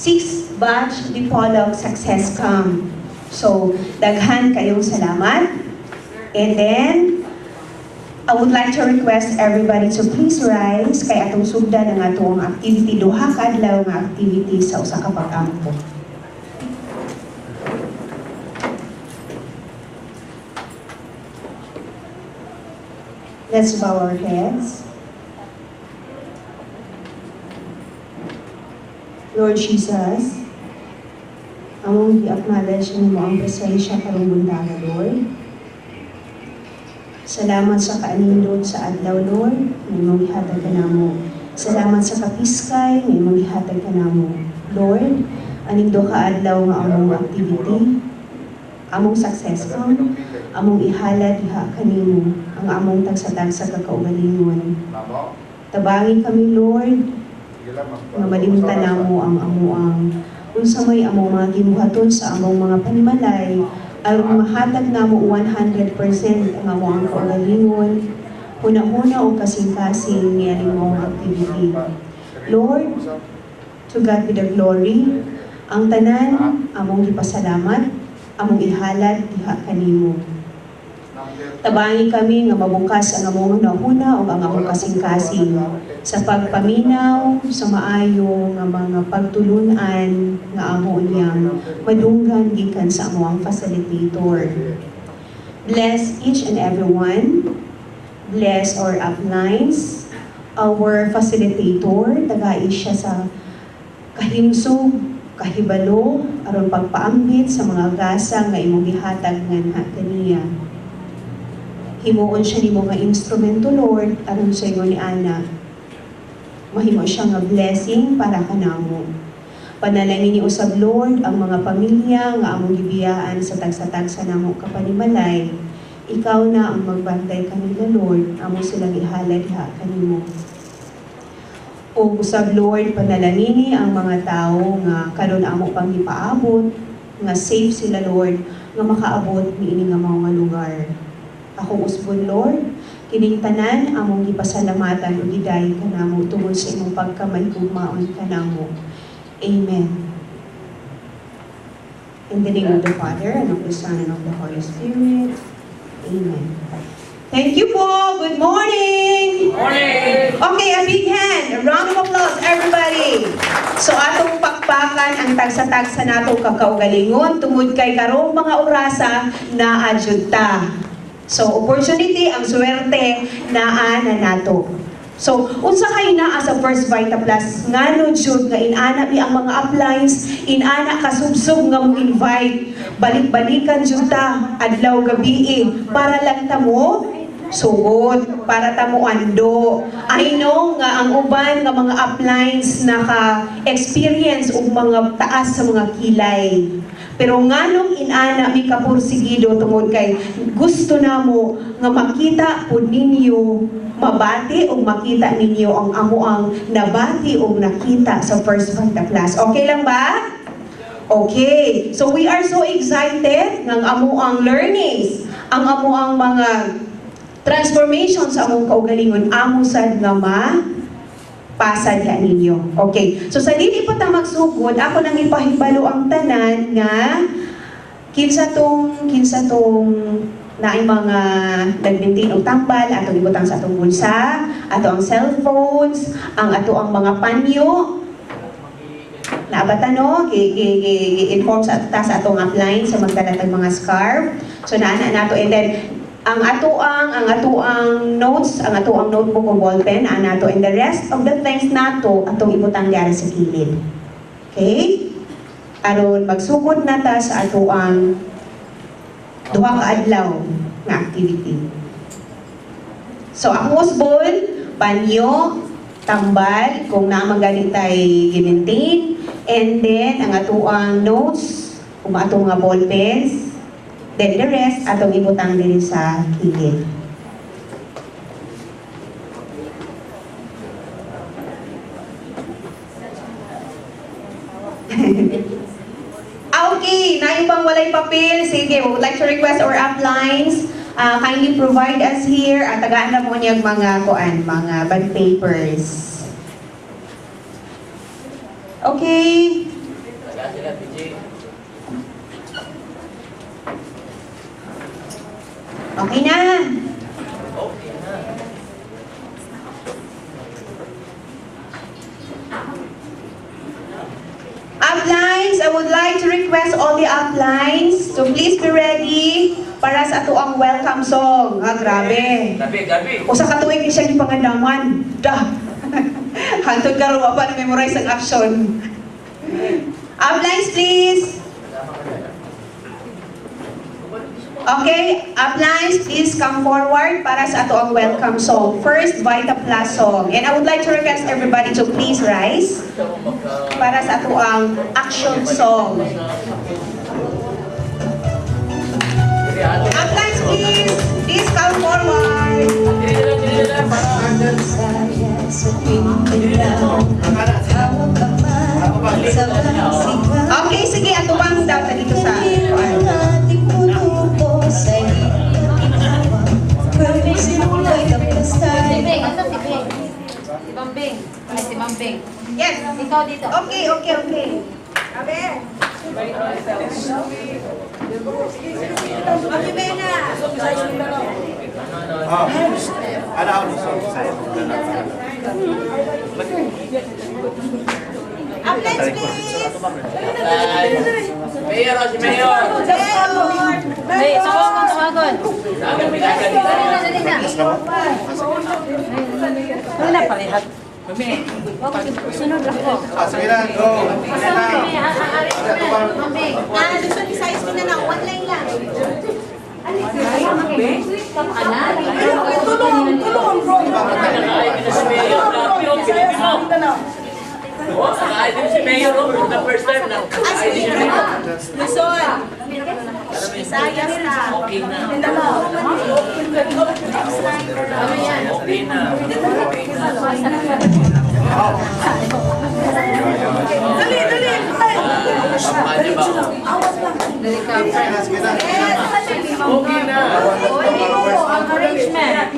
6th batch Dipolog Success Camp. So, daghan kayong salamat. And then, I would like to request everybody to please rise kay atong sugdan ang atong activity, duha ka adlaw nga activity sa usa ka pag-ampo. Let's bow our heads. Lord Jesus, among i-acknowledge mo ang presensya karong bundaga, Lord. Salamat sa kaanindot sa adlaw, Lord, may mong ihatag ka namo. Salamat sa kapiskay, may mong ihatag ka namo. Lord, aning do ka adlaw nga among activity, among success camp, among ihalad diha kanimo ang among tagsa-tagsa kakaugalingon. Tabangin kami, Lord, nga malimtan namo ang amuang unsa may among mga gibuhaton sa among mga panimalay, aron mahatag namo 100% ang among kaugalingon, huna-huna o kasing-kasing niyaning mong activity. Lord, to God be the glory, ang tanan among gipasalamat, among ihalad diha kanimo. Tabangi kami nga mabukas ang among huna-huna o ang among kasing-kasing sa pagpaminaw sa maayo nga mga pagtulunan nga amo niyang madunggan gikan sa among facilitator. Bless each and every one. Bless our uplines, our facilitator, tagai siya sa kahimsog, kahibalo, aron pagpaambit sa mga gasa nga imong gihatag nga kaniya. Himuon siya nimo nga instrumento, Lord, aron sa inyo ni Ana. Mahimo siya nga blessing para kanamo. Panalangin ni usab, Lord, ang mga pamilya nga among gibiyaan sa tagsa-tagsa namo kapanimalay. Ikaw na ang magbantay kanila, Lord, amo silang ihalad ha kanimo. O usab, Lord, panalangin ni ang mga tao nga karon amo pang ipaabot, nga safe sila, Lord, nga makaabot niini nga mga lugar. Akong usbon, Lord, kining tanan among gipasalamatan o giday kanamo tungod sa imong pagkamay-gugmaon kanamo. Amen. In the name of the Father, and of the Son, and of the Holy Spirit. Amen. Thank you po. Good morning. Morning. Okay, a big hand. A round of applause, everybody. So atong pakpakan ang tagsa-tagsa natong kakaugalingon tungod kay karong mga orasa na adyuta. So, opportunity, ang swerte na nato. So, unsa kay naa sa First Vita Plus, ngano jud nga inana mi ang mga uplines, inana kasubsob nga mo invite, balik-balikan jud ta adlaw gabi para lang ta mo sugod, para ta mo ando. I know nga ang uban nga mga uplines naka-experience og mga taas sa mga kilay. Pero nganong inana mi kapursigido tungod kay gusto namo nga makita pud ninyo, mabati o makita ninyo ang amuang nabati o nakita sa First Vita Class. Okay lang ba? Okay. So we are so excited ng amuang learnings, ang amuang mga transformations sa among kaugalingon, amo sad nga pasad yan ninyo. Okay. So sa dili pa ta magsugod, ako nang ipahibalo ang tanan nga kinsa tong naay mga nagmintin og tambal, atong ibutang sa atong bulsa, ato ang cellphones, ang ato ang mga panyo. Naabatan no, i-inform sa atong upline sa magdalatag mga scarf. So naana nato, and then ang atuang notes, ang atuang notebook o ballpen, nato, and the rest of the things nato atong ibutang diara sa kilid. Okay? Aron magsugod na ta sa atuang duha ka adlaw nga activity. So ang usbon, panyo, tambal, kung naamang tay gi-maintain, and then ang atuang notes, kung atong nga ballpens, then the rest, atong ibutang din sa kilid. Okay, na ibang walay papel, sige, we would like to request our uplines, kindly provide us here, at tagaan na mo niyag mga bond papers. Okay, Okay na. Uplines, I would like to request all the uplines to please be ready para sa ato ang welcome song. Grabe. Gabi. Usa ka tuig ni siya ni pangandaman. Dah. Hantod ka raw pa na memorize ang action. Uplines, please. Okay, uplines, please come forward para sa ato ang welcome song. First, Vita Plus song. And I would like to request everybody to please rise para sa ato ang action song. Uplines, please. Please come forward. Okay, sige. Ato bang daw dito sa... Si Mambing. Yes. Ikaw dito. Okay. Uplines, please. Mayor, si Mayor. Hey, tawagon. Wala palihat. Sunod lang ko. Sige na, go. Mambing. Size ko na lang. One line lang. Tulong, bro. Nakaay din si Mayor for the first time na. Luzon. Visayas na. Okay na. Okay na. Dali. Kampanya ba? Sige na. Okay na. Arrangement.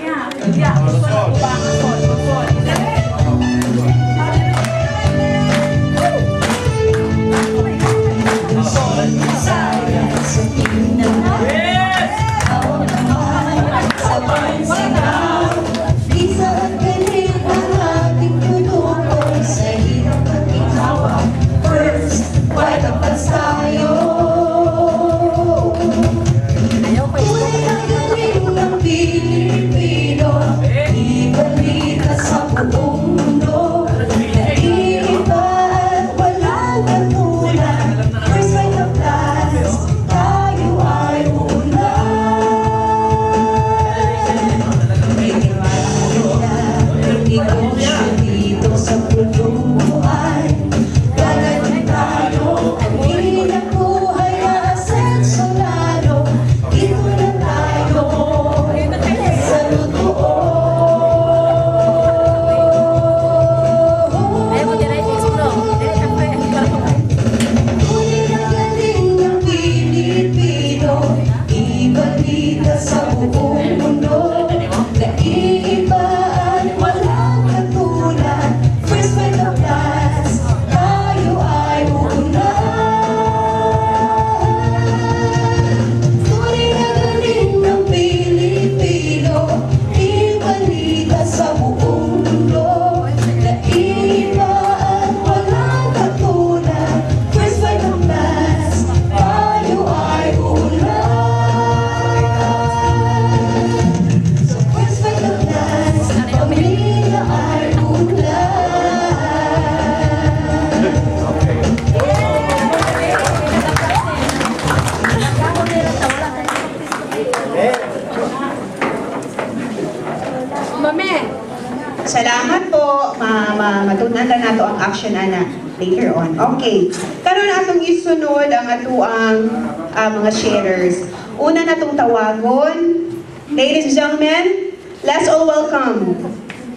Salamat po. Matunan na nato ang action ana later on. Okay. Karon atong isunod ang atuang mga sharers. Una natong tawagon. Ladies and gentlemen, let's all welcome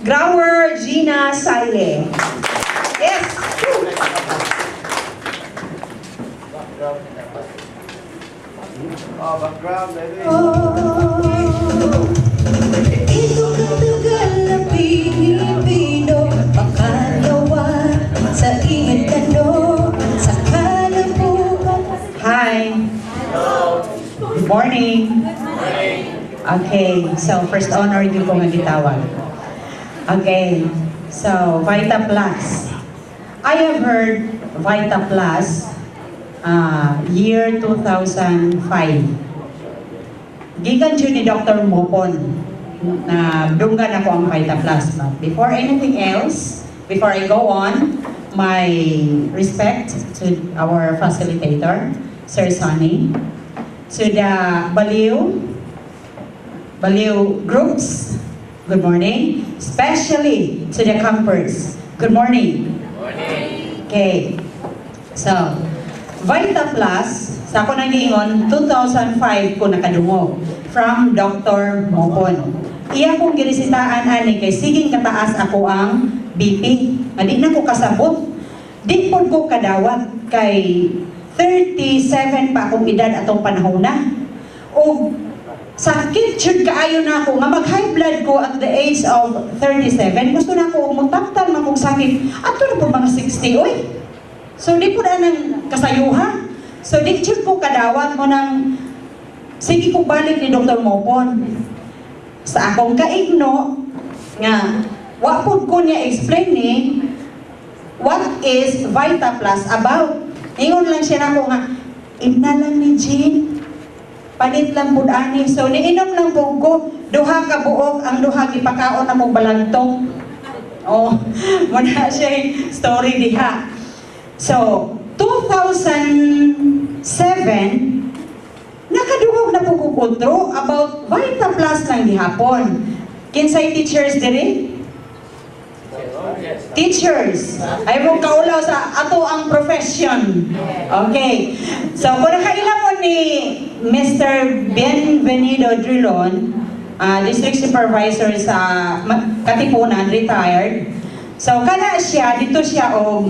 Grower Gina Saile. Yes. Background, baby. Ito katagal na Pilipino, pangalawa sa iyong tanong, sa kala mo morning. Okay, so first honor yung ko nga gitawag. Okay, so Vita Plus. I have heard Vita Plus year 2005. Gikan siya ni Dr. Mopon na dunggan ako ang Vita Plus. But before anything else, before I go on, my respect to our facilitator, Sir Sonny, to the Baliw groups, good morning, especially to the campers, good morning. Okay, so Vita Plus, sa ako nag-iingon, 2005 ko nakadungo from Dr. Mopon. Iya kong girisitaan ani kay siging kataas ako ang BP. Di na ko kasabot. Di po ko kadawat kay 37 pa akong edad atong panahon na. O sakit jud kaayo na ako nga mag-high blood ko at the age of 37. Gusto na ako mutaptan man kong sakit. Ato na po mga 60 oy. So di po na nang kasayuha. So di jud ko kadawat mo nang sige ko balik ni Dr. Mopon. Sa akong kaigno nga wa pud ko niya explain ni what is Vita Plus about. Ingon lang siya nako nga ina lang ni Jean. Palit lang pud ani. So niinom lang pud ko duha ka buok ang duha gipakaon na mong balantong. Oh, muna siya story diha. So 2007 nakadungog na po kukutro about Vita Plus lang gihapon. Kinsay teachers diri? Teachers. Ay mong kaulaw sa ato ang profession. Okay. So kung nakailamon ni Mr. Benvenido Drilon, District Supervisor sa Katipunan, retired. So kana siya, dito siya o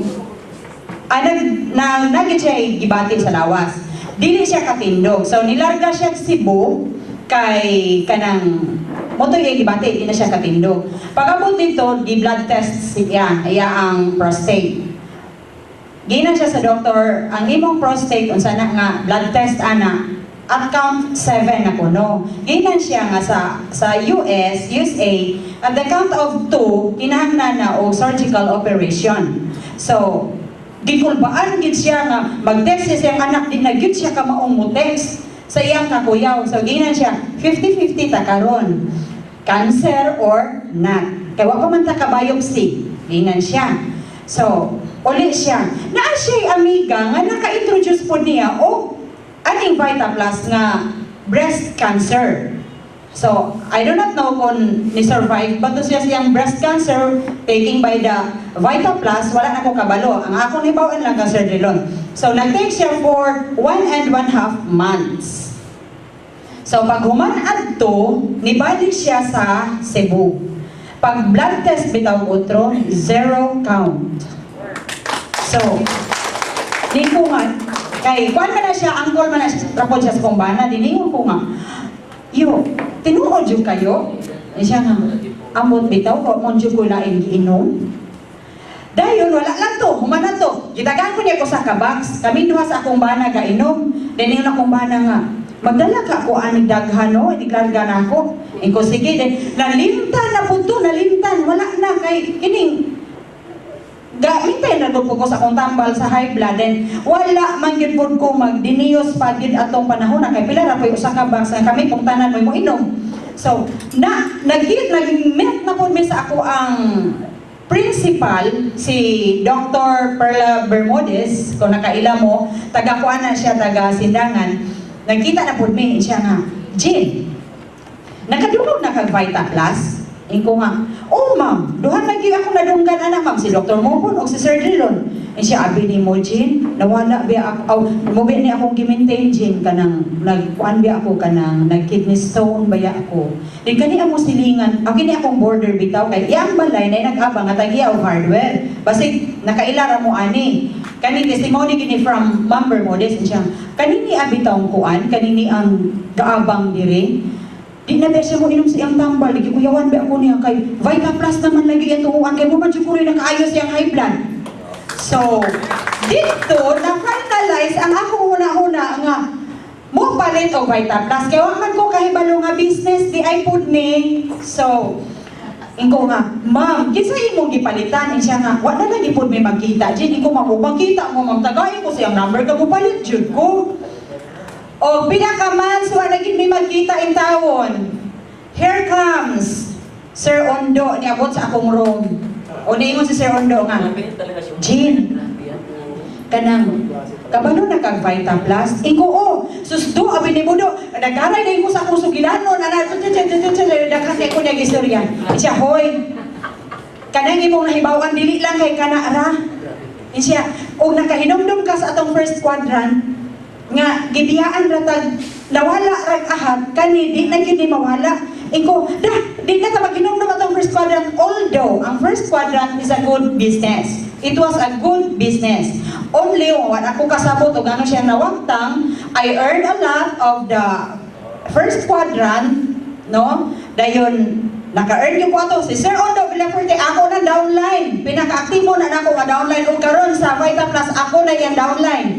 nagit siya gibati sa lawas. Dili siya katindog. So nilarga siya sa Cebu kay kanang motoy kay gibati, di na siya katindog. Pagabot dito, di blood test siya, ang prostate. Gina siya sa doktor, ang imong prostate unsa na nga blood test ana at count 7 na kuno. Gina siya nga sa USA, at the count of 2 kinahanglan na og surgical operation. So gikulbaan gid siya nga mag-text siya siyang anak din na gyud siya ka maong mo-text sa iyang kakuyaw. So ginan siya 50-50 ta karon. Cancer or not. Kay wa pa man ta ka biopsy. Ginan siya. So uli siya. Naa siya amiga nga naka-introduce po niya o aning Vita Plus nga breast cancer. So, I do not know kung ni-survive ba to siya siyang breast cancer taking by the Vita Plus, wala na ko kabalo. Ang akong ibawaan lang cancer dilon. So, nag-take siya for 1.5 months. So, pag humanad to, nibalik siya sa Cebu. Pag blood test bitaw utro, 0 count. So, di ko nga, kay kuan man na siya, angkol man na siya, trapod siya sa kumbana, diningon ko nga, yo, tinuod yung kayo? Siya nga, amot bitaw ko, mong dyan ko laing giinom. Dayon, wala lang to, humana to. Gitagan ko niya ko sa kabaks, kami duha sa akong bana gainom. Then yung akong bana nga, magdala ka ako anig daghan, no? Idiglarga na ako. Iko, sige, then, nalimtan na po to, nalimtan, wala na, kay, kining, gamintay na po ko sa akong tambal sa high blood, then wala man yun po ko magdiniyos pa yun atong panahon na kay pila ra po usa ka box na kami kung tanan mo inom. So nag-met na po mi sa ako ang principal si Dr. Perla Bermudez, kung nakaila mo, taga-kuan na siya, taga-sindangan. Nagkita na po mi siya nga, Jean, nakadungog na kag Vita Plus. Ingko nga, oh ma'am, duhan lagi ako nadunggan anak ma'am, si Dr. Mopon o si Sir Drilon. Siya, abi ni mo, Jean, nawala biya ako, mubi ni akong gi-maintain, Jean, kanang, nagkuan biya ako, kanang, nag-kidney stone baya ako. Di kani mo silingan, ako ni akong border bitaw, kay iyang balay na nag-abang at agiya o hardware. Basig, nakailara mo ani. Kani testimony gini from Ma'am Bermudez, siya, kanini abitawang kuan, kanini ang gaabang diri. Di na siya mo inom sa iyang tambal, lagi kuyawan ba ako niya kay Vita Plus naman lagi yung tuhuan, kay mo man siya rin nakaayos siyang high blood. So, dito, na-finalize ang ako una-una nga, mo pala palit og Vita Plus. Kaya wa man ko kahibalo nga business di ay pud ni. So, ingko nga, ma'am, kinsa imong gipalitan? Siya nga, wala na gipod may magkita. Jin, ingko magkita mo, ma'am, tagayin ko siyang number ka mo palit, jud ko. O, pinaka-months, wala gid may magkita in tawon. Here comes Sir Ondo, niabot sa akong room. O, niingon si Sir Ondo nga, Jin, kanang, kabalo na kag Vita Plus? Iko, susdo, abi ni Budo, nagaray na ko sa akong sugilano, daghang kay ko niya istorya. Siya, hoy, kanang imong nahibawan, dili lang kay kanara. Siya, o nakahinomdom ka sa atong first quadrant, nga, gibiyaan ratag, nawala rag ahad, kani, di na gini mawala. Iko, di na ta maghinomdom atong first quadrant, although, ang first quadrant is a good business. It was a good business. Only when ako kasabot o gano'n siya nawagtang, I earned a lot of the first quadrant, no? Dayon, naka-earn yung kwato. Si Sir Ondo Villaferte, ako na downline. Pinaka-aktibo na ako nga downline. O karon sa Vita Plus, ako na yung downline.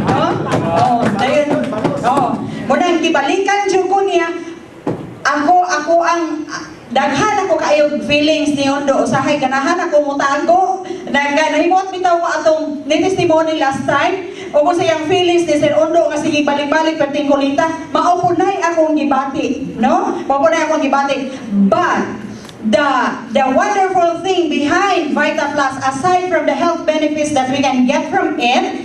No? Oh, dayon, munang gibalikan dyan ko niya, ako ang daghan ako kayo feelings ni Ondo usahay ganahan ako mutago nahimot bitaw ko atong ni-testimony last time o kung sayang feelings ni Sir Ondo nga sige balik-balik perting kulita maupunay akong gibati no maupunay akong gibati but the wonderful thing behind Vita Plus aside from the health benefits that we can get from it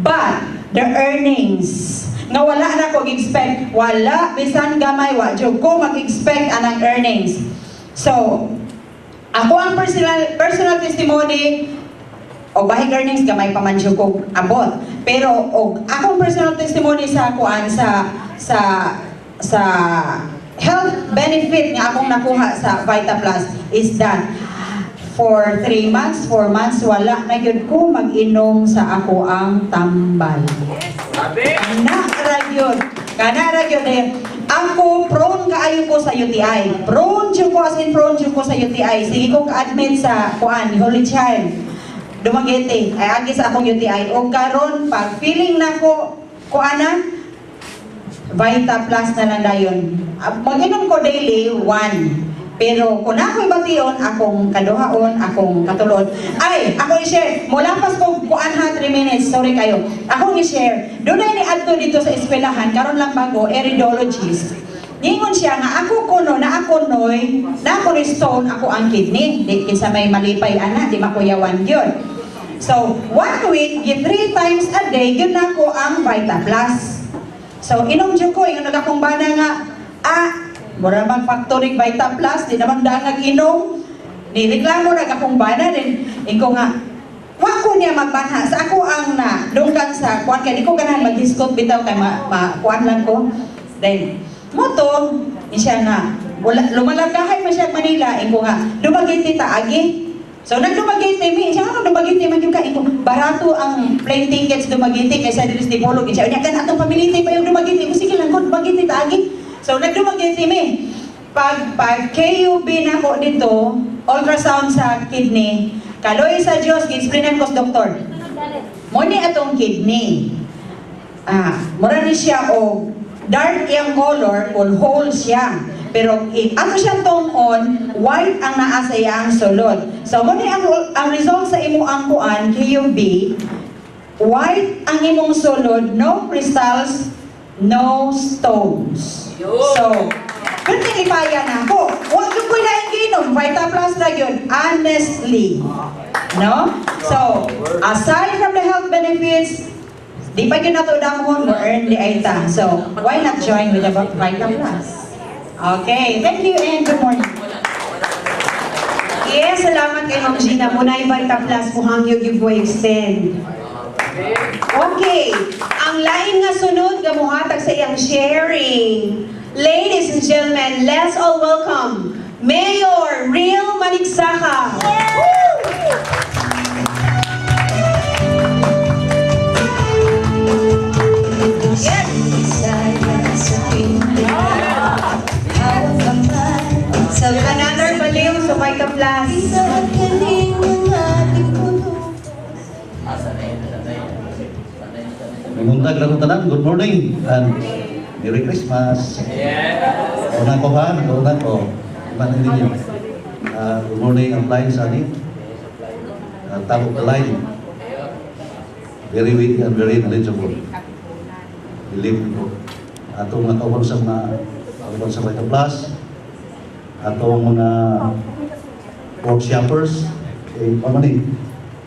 but the earnings nga wala na ko expect wala bisan gamay wa jud ko mag-expect anang earnings so ako ang personal testimony o bahig earnings gamay pa man jud ko abot pero og akong personal testimony sa kuan sa health benefit nga akong nakuha sa Vita Plus is that for 3 months, 4 months, wala na yun ko mag-inom sa ako ang tambal. Kana ra yun eh. Ako, prone kaayo ko sa UTI. Prone dyan ko, as in prone dyan ko sa UTI. Sige ko ka-admit sa kuan, Holy Child. Dumagete, ay agi sa akong UTI. O karon pag feeling na ko, kuana, Vita Plus na lang dayon. Mag-inom ko daily, 1. Pero kung ako'y bation, akong kaduhaon, akong katulod. Ay, ako i-share. Mula pas ko kuan ha, 3 minutes, sorry kayo. Akong i-share. Doon na ni-adto dito sa eskwelahan, karon lang bago, iridologist. Ningon siya nga, ako kuno, na ako noy, na ako stone, ako ang kidney. Di kinsa may malipay, ana, di makuyawan yun. So, 1 week, 3 times a day, yun na ko ang Vita Plus. So, inom dyan ko, yung nagakong bana nga, mura bang factory Vita Plus, di naman daan nag-inom. Nireklamo na akong bana din. Iko nga, wako niya magbanha. Sa ako ang na, doon kan sa kuwan, kaya di ko ganahan mag-discount bitaw kay kuwan lang ko. Then, moto, siya nga, lumalagahay man siya Manila. Iko nga, dumagiti taagi. So, nagdumagiti mi. Siya nga, dumagiti man yung ka. Iko, barato ang plane tickets dumagiti kaysa dilis di Polo. Siya, niya, atong pamiliti pa yung dumagiti. Kung sige lang ko, dumagiti taagi. So, nagdumagiti mi. Pag KUB na ko dito, ultrasound sa kidney, kaloy sa Diyos, explainan ko sa doktor. Muni atong kidney. Mura ni siya o dark yung color, kung whole siya. Pero ato siyang tone on, white ang naa sa iyang sulod. So, muni ang result sa imo ang kuan, KUB, white ang imong sulod, no crystals, no stones. So, kunting ipaya na ako. Huwag yung ko na inom, Vita Plus na yun, honestly. No? So, aside from the health benefits, di pa yun nato damon, mo earn the aita. So, why not join with the Vita Plus? Okay, thank you and good morning. Yes, salamat kay Ma'am Gina. Muna yung Vita Plus, muhang yung giveaway extend. Okay, ang lain nga sunod nga muhatag sa iyang sharing. Ladies and gentlemen, let's all welcome Mayor Real Manigsaka. Yes! Another baliw sa Vita Plus. Buntag na tanan, good morning and Merry Christmas. Yeah. Una ko ha, una ko. Iba na ninyo. Good morning, I'm Blind Sunny. Top of the line. Very witty and very knowledgeable. Believe ko. Atong mga kauban sa Vita Plus, atong mga workshoppers,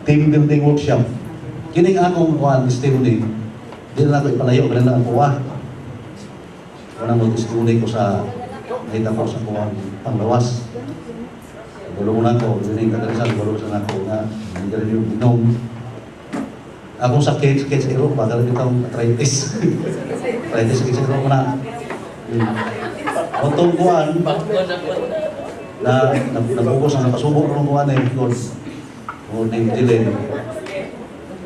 team building workshop. Kining akong testimony, di na ako ipalayo, ganun lang ako Unang mag-testimony ko sa nakita ko sa kuwang panglawas. Gulungan ko, dining kadalisan, gulungan ako na hindi rin yung inom. Akong sakit sa iro, bagal itong arthritis. Arthritis sa iro ko na. Otong kuwan, na nabukos ang napasubok ng kuwan eh, o name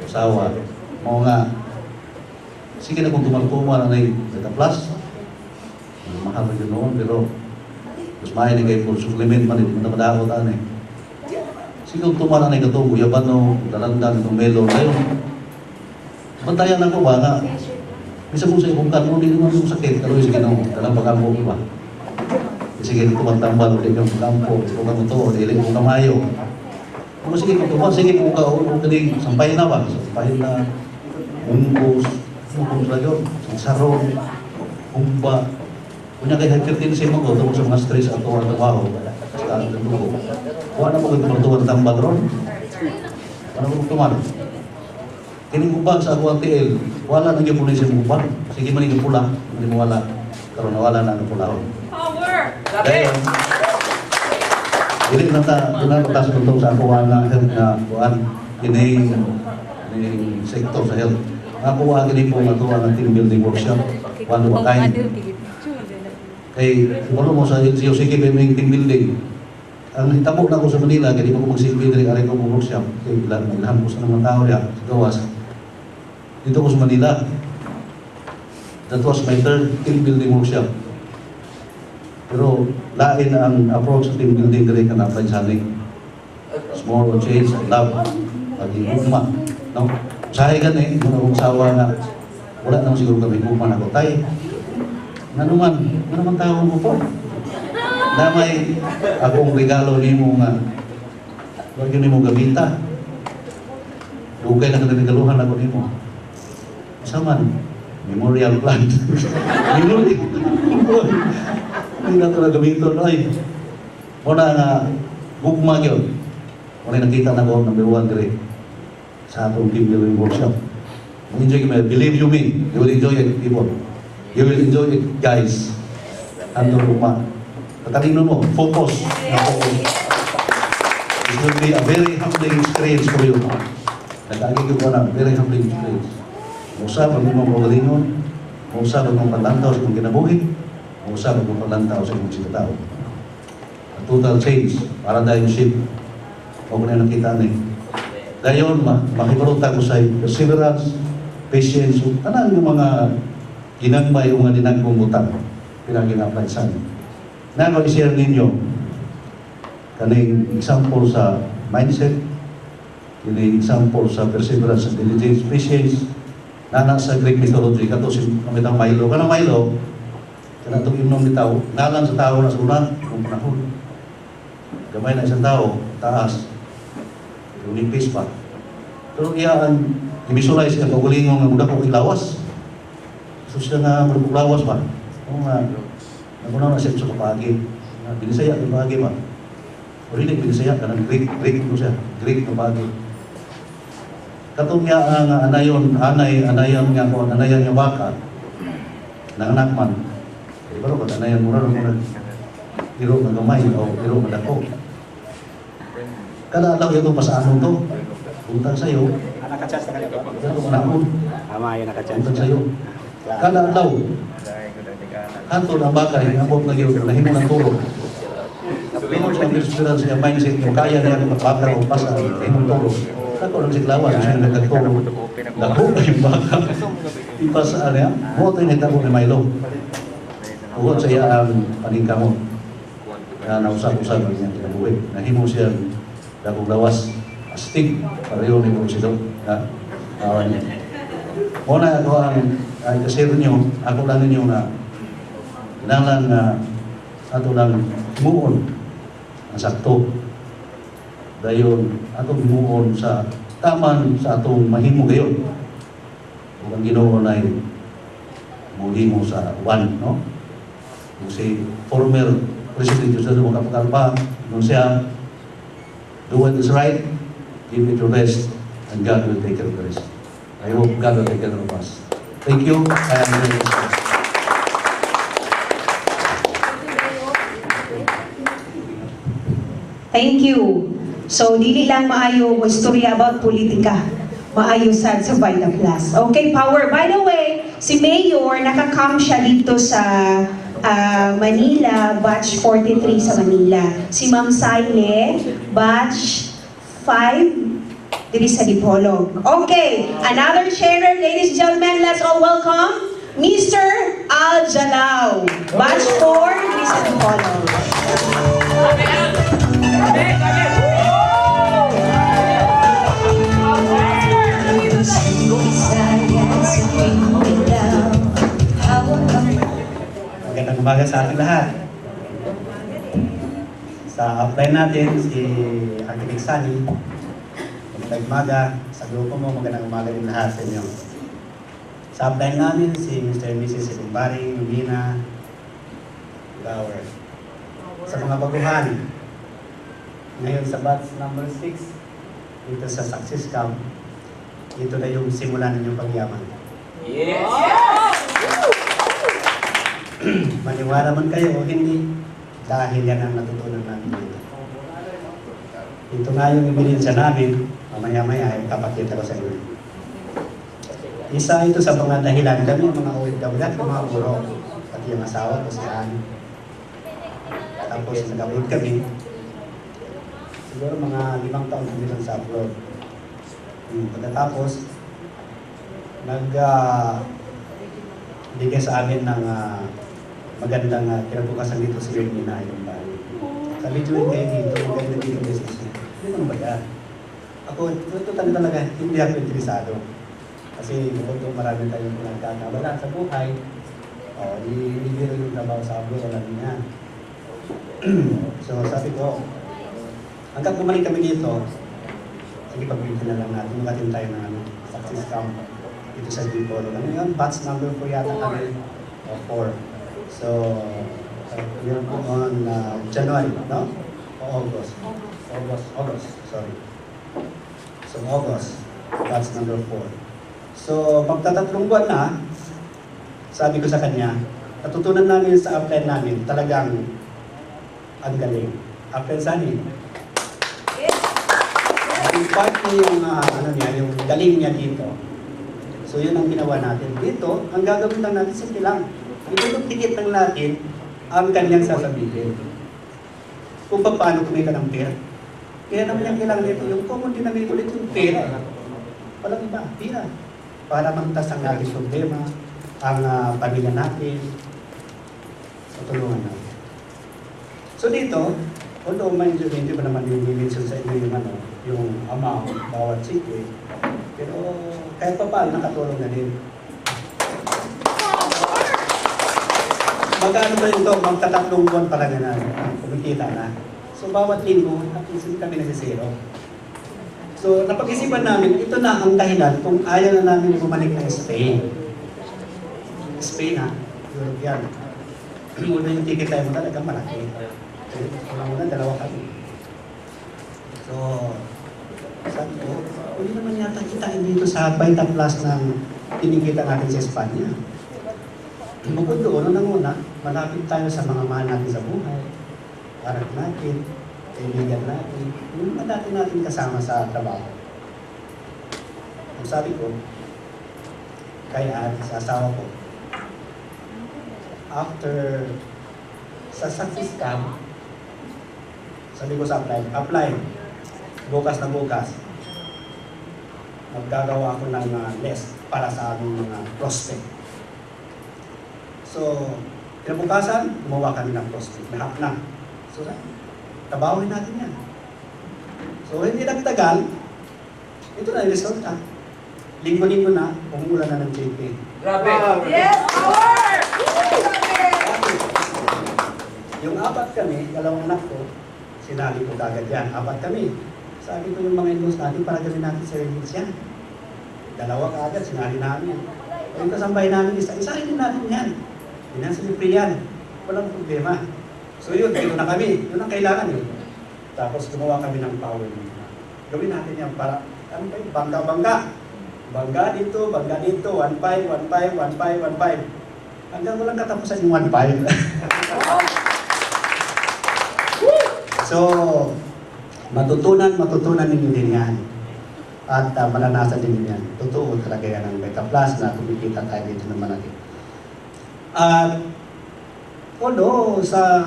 usawa. Mga nga, sige na kung tumalpuma na Vita Plus, mahal na yun noon, pero mas mahin na kayo kung supplement man, hindi mo na madakot eh. Sige kung tumala na ito, guyaban no, dalandan, itong melo na yun. Bantayan ako ba nga, bisa mo sa ibungkan mo, hindi naman yung sakit, pero sige no, dalang pagkampo ko ba? Sige, dito magtambal, ulit yung pagkampo, ito ka mo ito, ulit mo kamayo. Kung sige kung tuman, sige kung kaling sampahin na ba? Sampahin na, bungkos, bungkos na yun, saron, humba. Kunya kay hypertension mo ko, tungkol sa mga stress at tuwa ng trabaho, basta ang dugo. Kuha na mo kung tumartuwa ng tambal ron. Ano kung tuman? Kining kubang sa ako ang TL, wala nang yung pulis yung kubang. Sige man yung pula, hindi mo wala. Karoon nawala na ang pula. Power! Dahil, hindi na patas ng sa ako na health na kuhan, kining sektor sa health. Ako kining po natuwa ng team building workshop, one of a kind. Kay, siguro mo sa LCO, sige may team building. Ang hitabo na ko sa Manila, kaya di mo ko magsilbi rin aray ko mong workshop. Kaya ilhan ko sa mga tao niya, sa gawas. Dito ko sa Manila. That was my third team building workshop. Pero lain ang approach sa team building dari ka na Friends. Small or change, love, pag-ibugma. No? Usahay ka na mga kong sawa na wala naman siguro kami bugma na ko. Tay, ano man tao mo po? Damay akong regalo ni mo nga wag yun ni mo gamita. Dugay na regaluhan ako ni mo. Saman, memorial plant. Memorial. Hindi na ito na gamiton. Ay, muna nga, gugma yun. Muna nakita na ko, number 1 dire sa atong team building workshop. Enjoy it, believe you me, you will enjoy it, people. You will enjoy it, guys. Ano gugma. Katalino mo, focus. It will be a very humbling experience for you. Nag-agi ko na, very humbling experience. Mausap ang imong pagalingon, mausap ang imong paglantaw sa imong kinabuhi, mausap ang imong paglantaw sa imong sikatao. A total change, paradigm shift. Huwag na nakita ni. Dayon, makibaruta ko sa perseverance, patience, tanan yung mga ginagmay yung mga dinagmong butang, pinag-apply sa amin. Na i-share ninyo kaning example sa mindset, kaning example sa perseverance and diligence, patience, na sa Greek mythology, kato si kamitang Milo. Kanang Milo, kanatong imnom ni tao, ngalan sa tao na sa unang kung panahon. Gamay na isang tao, taas, Olympics pa. Pero iyaan, i-visualize siya kaugalingon ng muda kong ilawas. So siya nga maglawas ba? O nga, nagunaw na siya sa kapagi. Binisaya yung kapagi ba? O rin binisaya ka ng Greek mo siya. Greek kapagi. Katong niya ang anayan niya baka, nanganak man. Pero kung anayan mo rin, hiro na gamay o hiro na dako. Kada alaw yung pasaan to, puntang sa'yo, Nakachas na kanila. yung manakon, Tama yun, nakachas. puntang sa'yo. Kada alaw, kanto ng bakay, abot na yun, nahimo ng tulog. Pinong sa inspiran sa mindset mo, kaya niya ang baka o pasa, nahimong tulog. Ako lang siglawan, siya nagkatulog. Dako na yung baka. Ipasaan niya, mo ito yung hitabo ni Milo. Bukod sa iya ang paningkamot. Na nausap-usap niya kinabuhi. Nahimo siya dakong lawas, astig, pareho ni Monsilo. Awan niya. Muna ako ang kasir niyo, ako lang ninyo na Kailangan ato lang himuon ang sakto. Dayon atong himuon sa taman sa atong mahimo gayon. Kung ang Ginoo ay mohimo sa one, no? Kung si former President Jose Macapagalpa, nung siya, do what is right, give it to rest, and God will take care of the rest. I hope God will take care of us. Thank you. I am very much. Thank you. So, dili lang maayo mo istorya about politika. Maayo sad sa Vita Plus. Okay, power. By the way, si Mayor, nakakam siya dito sa Manila, batch 43 sa Manila. Si Ma'am Saile, batch 5, diri sa Dipolog. Okay, another chair, ladies and gentlemen, let's all welcome Mr. Al Jalao, batch 4, diri sa Dipolog. Magandang umaga sa ating lahat. Sa upline natin, si Architect Sunny. Magandang umaga. Sa grupo mo, magandang umaga din lahat sa inyo. Sa upline namin, si Mr. and Mrs. Silumbari, Lumina, Gower. Sa mga baguhan, ngayon sa batch number 6, dito sa Success Camp, ito na yung simula ng inyong pagyaman. Yes! Maniwala man kayo o hindi, dahil yan ang natutunan namin dito. Ito nga yung ebidensya namin, mamaya-maya ay kapakita ko sa inyo. Isa ito sa mga dahilan kami, mga OFW at mga guro, pati yung asawa ko si Anne. Tapos nag-abroad kami. Siguro mga 5 taon kami lang sa abroad. Pagkatapos, bigay sa amin ng magandang kinabukasan dito sa Lumina yung bahay. Sabi ko kayo dito, maganda dito business niya. Hindi naman ba yan? Ako, ito talaga, hindi ako interesado. Kasi kung marami tayong pinagkakabala sa buhay, hindi rin yung trabaho sa abroad, wala din yan. So sabi ko, hanggang bumalik kami dito, sige, pag-video na lang natin, magatin tayo ng Success Camp dito sa Dipolo. Ano yun? Batch number 4 yata kami, o 4. So, yun po on January, no? O August. August, sorry. So, August, batch number 4. So, pagtatatlong buwan na, sabi ko sa kanya, natutunan namin sa upline namin, talagang ang galing. Upline Sunny. Yung part niya yung, yung galing niya dito. So, yun ang ginawa natin. Dito, ang gagawin lang natin, simple lang. Itutupikit lang natin ang kanyang sasabihin. Kung paano kumita ng pera. Kaya naman yung kailangan nito, yung common dynamic ulit yung pera. Walang iba, pera. Para magtas ang ating problema, ang pamilya natin, sa tulungan natin. So dito, although mind you, hindi pa naman yung mention sa inyo yung amount, bawat city, pero kahit pa paano nakatulong na din. Magkano ba ito? Magtatatlong buwan pa lang na kumikita na. So bawat linggo, kami nasisiro. So napag-isipan namin, ito na ang dahilan kung ayaw na namin bumalik ng Spain. Spain ha, European. Muna yung ticket tayo mo talaga malaki. Una, 2 kami. So, sabi ko, hindi naman yata kitain dito sa Vita Plus ng tinikita natin sa Espanya. Bukod doon, una, malapit tayo sa mga mahal natin sa buhay. Anak natin, kaibigan natin, yung mga dati natin kasama sa trabaho. Ang sabi ko, kaya sa asawa ko, after sa Success Camp, sabi ko sa apply, bukas na bukas, maggagawa ako ng list para sa aming mga prospect. So, kinabukasan, gumawa kami ng prospect, lahat na. So, tabahuin natin yan. So, hindi nagtagal, ito na yung result ha. Linggo-linggo na, umula na ng JP. Grabe! Yes, power! Yung apat kami, dalawang anak ko, sinabi ko kagad yan, apat kami. Sabi ko yung mga in-laws natin, para gawin natin service yan. Dalawa kagad, sinali namin. Yung kasambay namin, isa-isahin din natin yan. Pinansilipre yan. Walang problema. So yun, dito na kami. Yun ang kailangan eh. Tapos gumawa kami ng power. Gawin natin yan para, ano ba yun? Bangga-bangga. Bangga dito, 1.5, 1.5, 1.5, 1.5. Hanggang walang katapusan yung 1.5. So, matutunan ninyo din yan. At malanasan din yan. Totoo talaga yan ang Beta Plus na kumikita tayo dito ng malaki. At although sa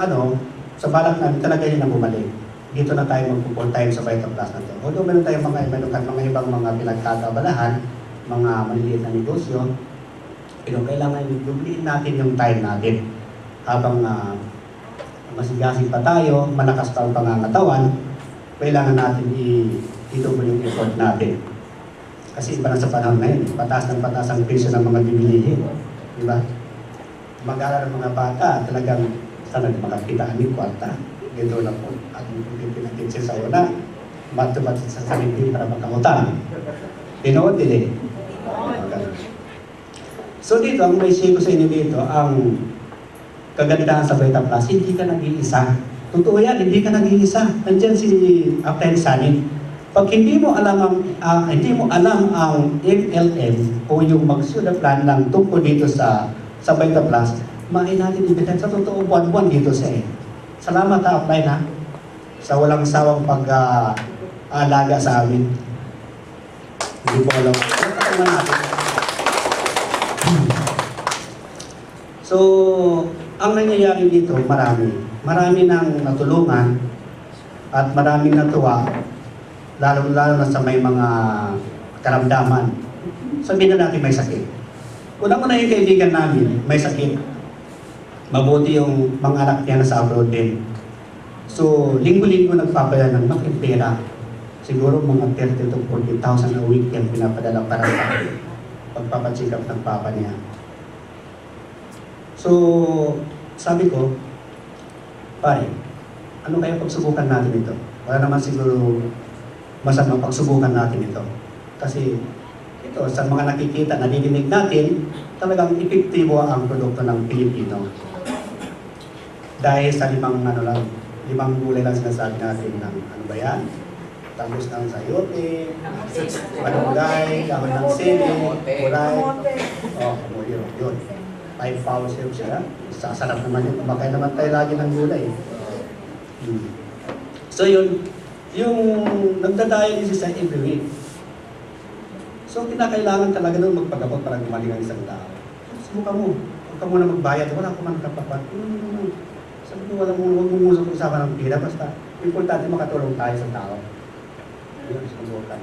balak namin talaga yun ang bumalik. Dito na tayo mag-full time sa Beta Plus na to. Although meron tayong mga ibang mga pinagkakabalahan, mga maliliit na negosyo, pero kailangan i-dubliin natin yung time natin habang masigasig pa tayo, malakas pa ang pangangatawan, kailangan natin i-double yung effort natin. Kasi iba na sa panahon ngayon, pataas ng pataas ang presyo ng mga bibilihin. Di ba? Mag-aaral ng mga bata, talagang sana makakitaan yung kwarta. Gito na po. At pinagpinagin sa una, matumat sa sarili para makautang. Tinood din eh. So dito, ang may share ko sa inyo dito, ang kagandahan sa Beta Plus, hindi ka nag-iisa. Totoo yan, hindi ka nag-iisa. Nandiyan si Apren Sanin. Pag hindi mo alam ang MLM o yung magsuda plan lang tungkol dito sa Beta Plus, main natin ibitan sa totoo buwan-buwan dito sa Salamat Apply na sa walang sawang pag-aalaga sa amin. Hindi po alam. Ano natin? So, ang nangyayari dito, marami nang natulungan at maraming natuwa, lalo na sa may mga karamdaman. Sabihin na natin may sakit. Unang-una yung kaibigan namin, may sakit. Mabuti yung mga anak niya na sa abroad din. So, linggo-linggo nagpapadala ng malaking pera. Siguro mga 30,000 to 40,000 a week yung pinapadala para sa pagpapacheck up ng papa niya. So, sabi ko, pare, ano kaya pagsubukan natin ito? Wala naman siguro masama pagsubukan natin ito. Kasi ito, sa mga nakikita, nadidinig natin, talagang epektibo ang produkto ng Pilipino. Dahil sa limang gulay lang sinasabi natin ng ano ba yan? Tapos ng sayote, malunggay, dahon ng sili, kulay. Yun. 5 pounds siya. Sasarap naman yun. Kumakain naman tayo lagi ng gulay. So yun, yung nagdadialysis sa every week. So kinakailangan talaga nun magpagabot para gumaling ang isang tao. Subukan mo. Huwag ka muna magbayad. Wala ko man kapapat. Sabi ko, huwag mong usapan ng pira. Basta, importante makatulong tayo sa tao. Yun, subukan.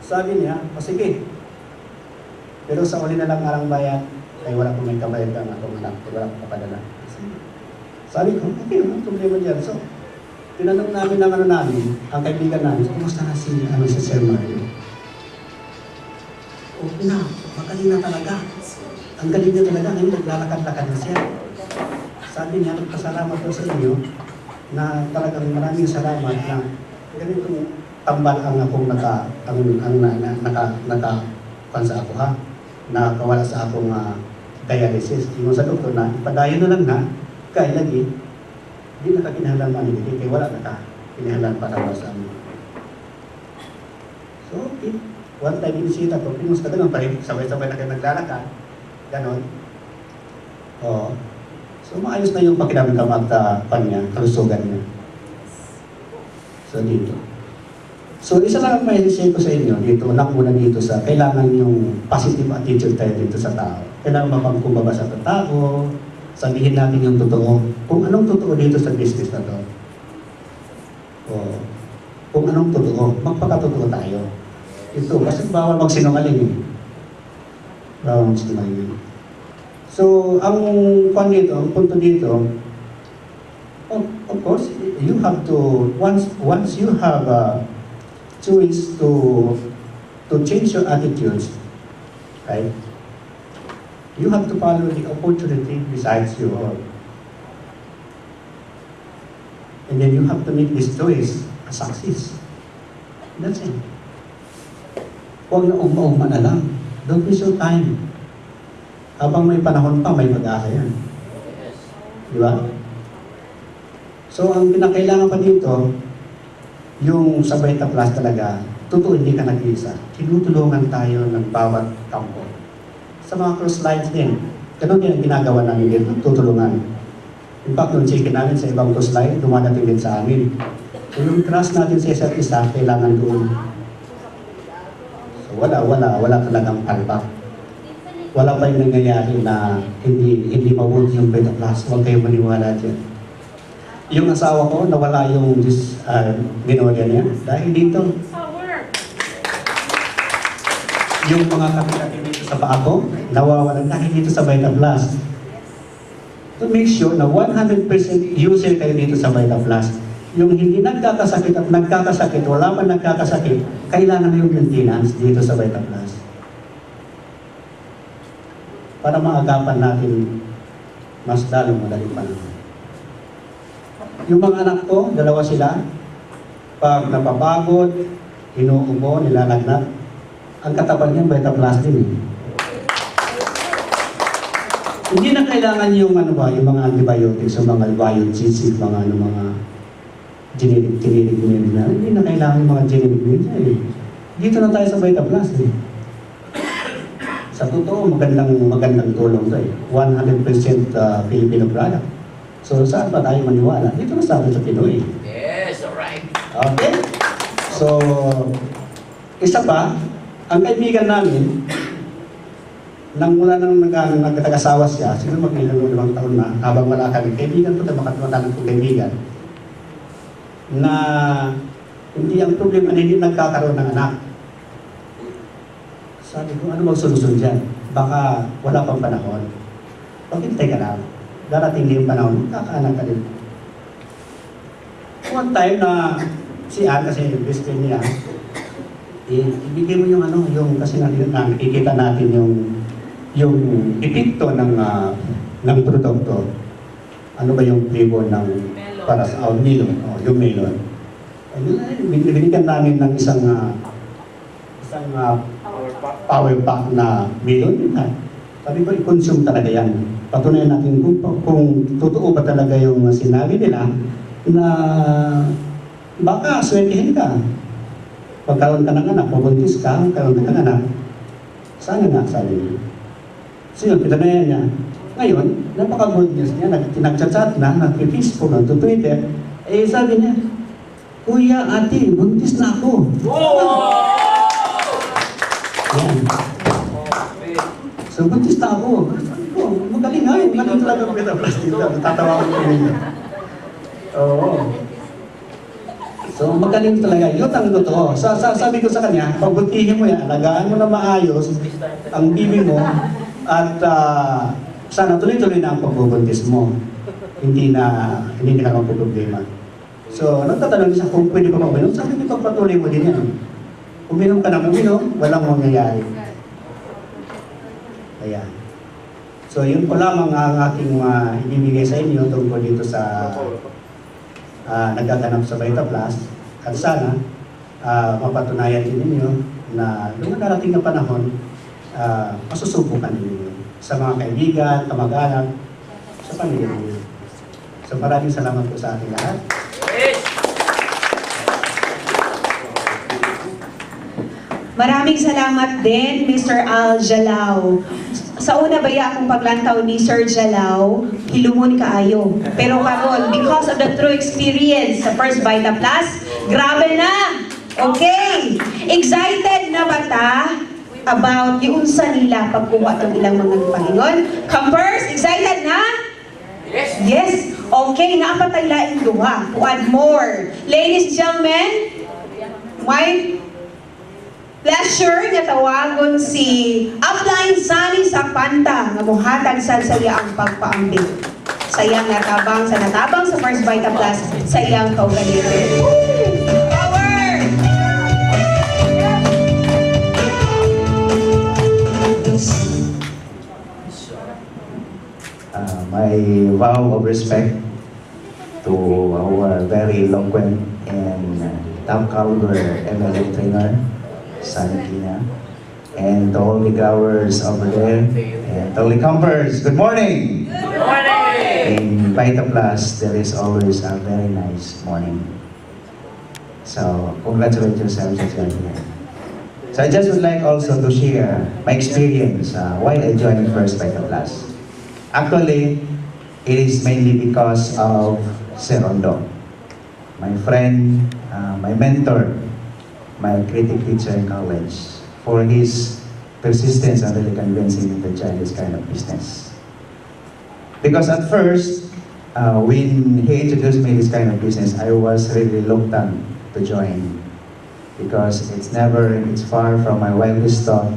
Sabi niya, sige. Pero sa uli na lang alang bayad, ay wala kong may kabayad ang akong anak. Wala kong kapadala. Sabi ko, okay, ano problema dyan? So, tinanong namin ng namin, ang kaibigan namin, kumusta na si Sir Mario? Okay na, magaling na talaga. Ang galing niya talaga, ngayon naglalakad-lakad na siya. Sabi niya, nagpasalamat ko sa inyo na talagang maraming salamat na ganitong tambal ang akong nakapan sa ako ha, nakawala sa akong dialysis. Yung sa doktor na, ipadayon na lang na, kaya lagi, hindi nakakinahalan manibigay, kaya wala na ka, kinahalan para sa amin. So, okay. One time inisita ko, pinusta ka naman pa rin, sabay-sabay na kayo naglalakad, ganon. So, maayos na yung pakiramdam at kanya, kalusugan niya. So, dito. So, isa lang ang may share ko sa inyo dito, muna dito sa kailangan yung positive attitude tayo dito sa tao. Kailangan mapagkumbaba sa tao, sabihin natin yung totoo. Kung anong totoo dito sa business na to. Kung anong totoo, magpakatotoo tayo. Ito, kasi bawal magsinungaling eh. Bawal magsinungaling. So, ang punto dito, of course, you have to, once you have choice to change your attitudes, right? You have to follow the opportunity besides you. And then you have to make this choice, a success. That's it. Huwag na uma-uma na lang. Don't waste your time. Habang may panahon pa, may pag-asa yan. Yes. Di ba? So, ang pinakailangan pa dito, yung sa Beta Plus talaga, totoo hindi ka nag-iisa. Tinutulungan tayo ng bawat kampo. Sa mga cross lines din, ganun din ang ginagawa namin dito, tutulungan. In fact, nung chicken namin sa ibang cross line, dumadating din sa amin. So, yung trust natin sa isa't isa, kailangan doon. So, wala talagang palpak. Wala pa yung nangyayari na hindi mabuti yung Beta Plus. Huwag kayong maniwala dyan. Yung asawa ko, nawala yung menorya niya dahil dito. Yung mga kapit-kapit dito sa paa ko, nawawalan dahil dito sa Beta Plus. To make sure na 100% user kayo dito sa Beta Plus. Yung hindi nagkakasakit at nagkakasakit, wala pa nagkakasakit, kailangan yung maintenance dito sa Beta Plus. Para maagapan natin mas lalong madaling panahon. Yung mga anak ko, dalawa sila, pag napapagod, inuubo, nilalagnat, ang katawan niya Beta Plus din eh. Hindi na kailangan yung yung mga antibiotics, yung mga biogesic, mga generic na. Hindi na kailangan yung mga generic na eh. Dito na tayo sa Beta Plus eh. Sa totoo, magandang tulong to eh. 100% Filipino product. So saan pa tayo maniwala? Dito na sa atin sa Pinoy. Yes, alright. Okay? So, isa pa, ang kaibigan namin, nang mula nang nagkatasawa siya, siguro mag-ilang taon na, habang wala kami, kaibigan ko, makatulatan kong kaibigan, na hindi ang problema na hindi nagkakaroon ng anak. Sabi ko, ano magsolusyon dyan? Baka wala pang panahon. Pagkintay ka lang. Darating din yung panahon, kakaanak ka din. One time na si Ann, kasi yung best friend niya, ibigay mo yung kasi nakikita natin yung epekto ng produkto. Ano ba yung flavor ng para sa melon? Yung melon. Binigyan namin ng isang power pack na melon. Sabi ko, i-consume talaga yan. Patunayan natin kung totoo ba talaga yung sinabi nila na baka swertihin ka. Pagkaroon ka ng anak, mabuntis ka, pagkaroon ka ng anak, sana nga, sabi niya. So yun, pinanayan niya. Ngayon, napaka-good news niya, nag-chat na, nag-Facebook, nag-Twitter, sabi niya, Kuya, ate, buntis na ako. Yan. So, buntis na ako. Magaling nga, magaling talaga ang Beta Plus dito. Tatawa ko niya. Oo. So, magaling talaga. Yun ang totoo. Sabi ko sa kanya, pagbutihin mo yan, alagaan mo na maayos ang bibi mo at sana tuloy-tuloy na ang pagbubuntis mo. Hindi ka naman problema. So, nagtatanong siya kung pwede ko mag-uminom. Sabi ko, pagpatuloy mo din yan. Uminom ka na uminom, walang mangyayari. Ayan. So, yun po lamang ang aking ibibigay sa inyo tungkol dito sa nagaganap sa Beta Plus. At sana, mapatunayan din ninyo na nung darating na panahon, masusubukan ninyo sa mga kaibigan, kamag-anak, sa pamilya ninyo. So, maraming salamat po sa ating lahat. Yes. Maraming salamat din, Mr. Al Jalao. Sa una baya akong paglantaw ni Sir Jalao, hilumon kaayo. Pero karon, because of the true experience sa First Beta Plus, grabe na! Okay! Excited na ba ta about yung unsa nila pagkuha itong ilang mga Panginoon? Campers, excited na? Yes. Yes! Okay, naapatay laing duha. One more. Ladies and gentlemen, may pleasure nga tawagon si Upline Sunny Sapanta nga muhatag sa saya ang pagpaambing. Sayang natabang sa First Beta Plus, sayang kaugalingon. Power! My vow of respect to our very eloquent and top caliber MLA trainer, Santina, and to all the growers over there, and to all the campers, good morning! Good morning! In Vita Plus, there is always a very nice morning. So, congratulate yourselves as well here. So I just would like also to share my experience why I joined First Vita Plus. Actually, it is mainly because of Sir Rondo, my friend, my mentor, my critic teacher in college, for his persistence and really convincing me to join this kind of business. Because at first, when he introduced me this kind of business, I was really reluctant to join because it's far from my wildest thought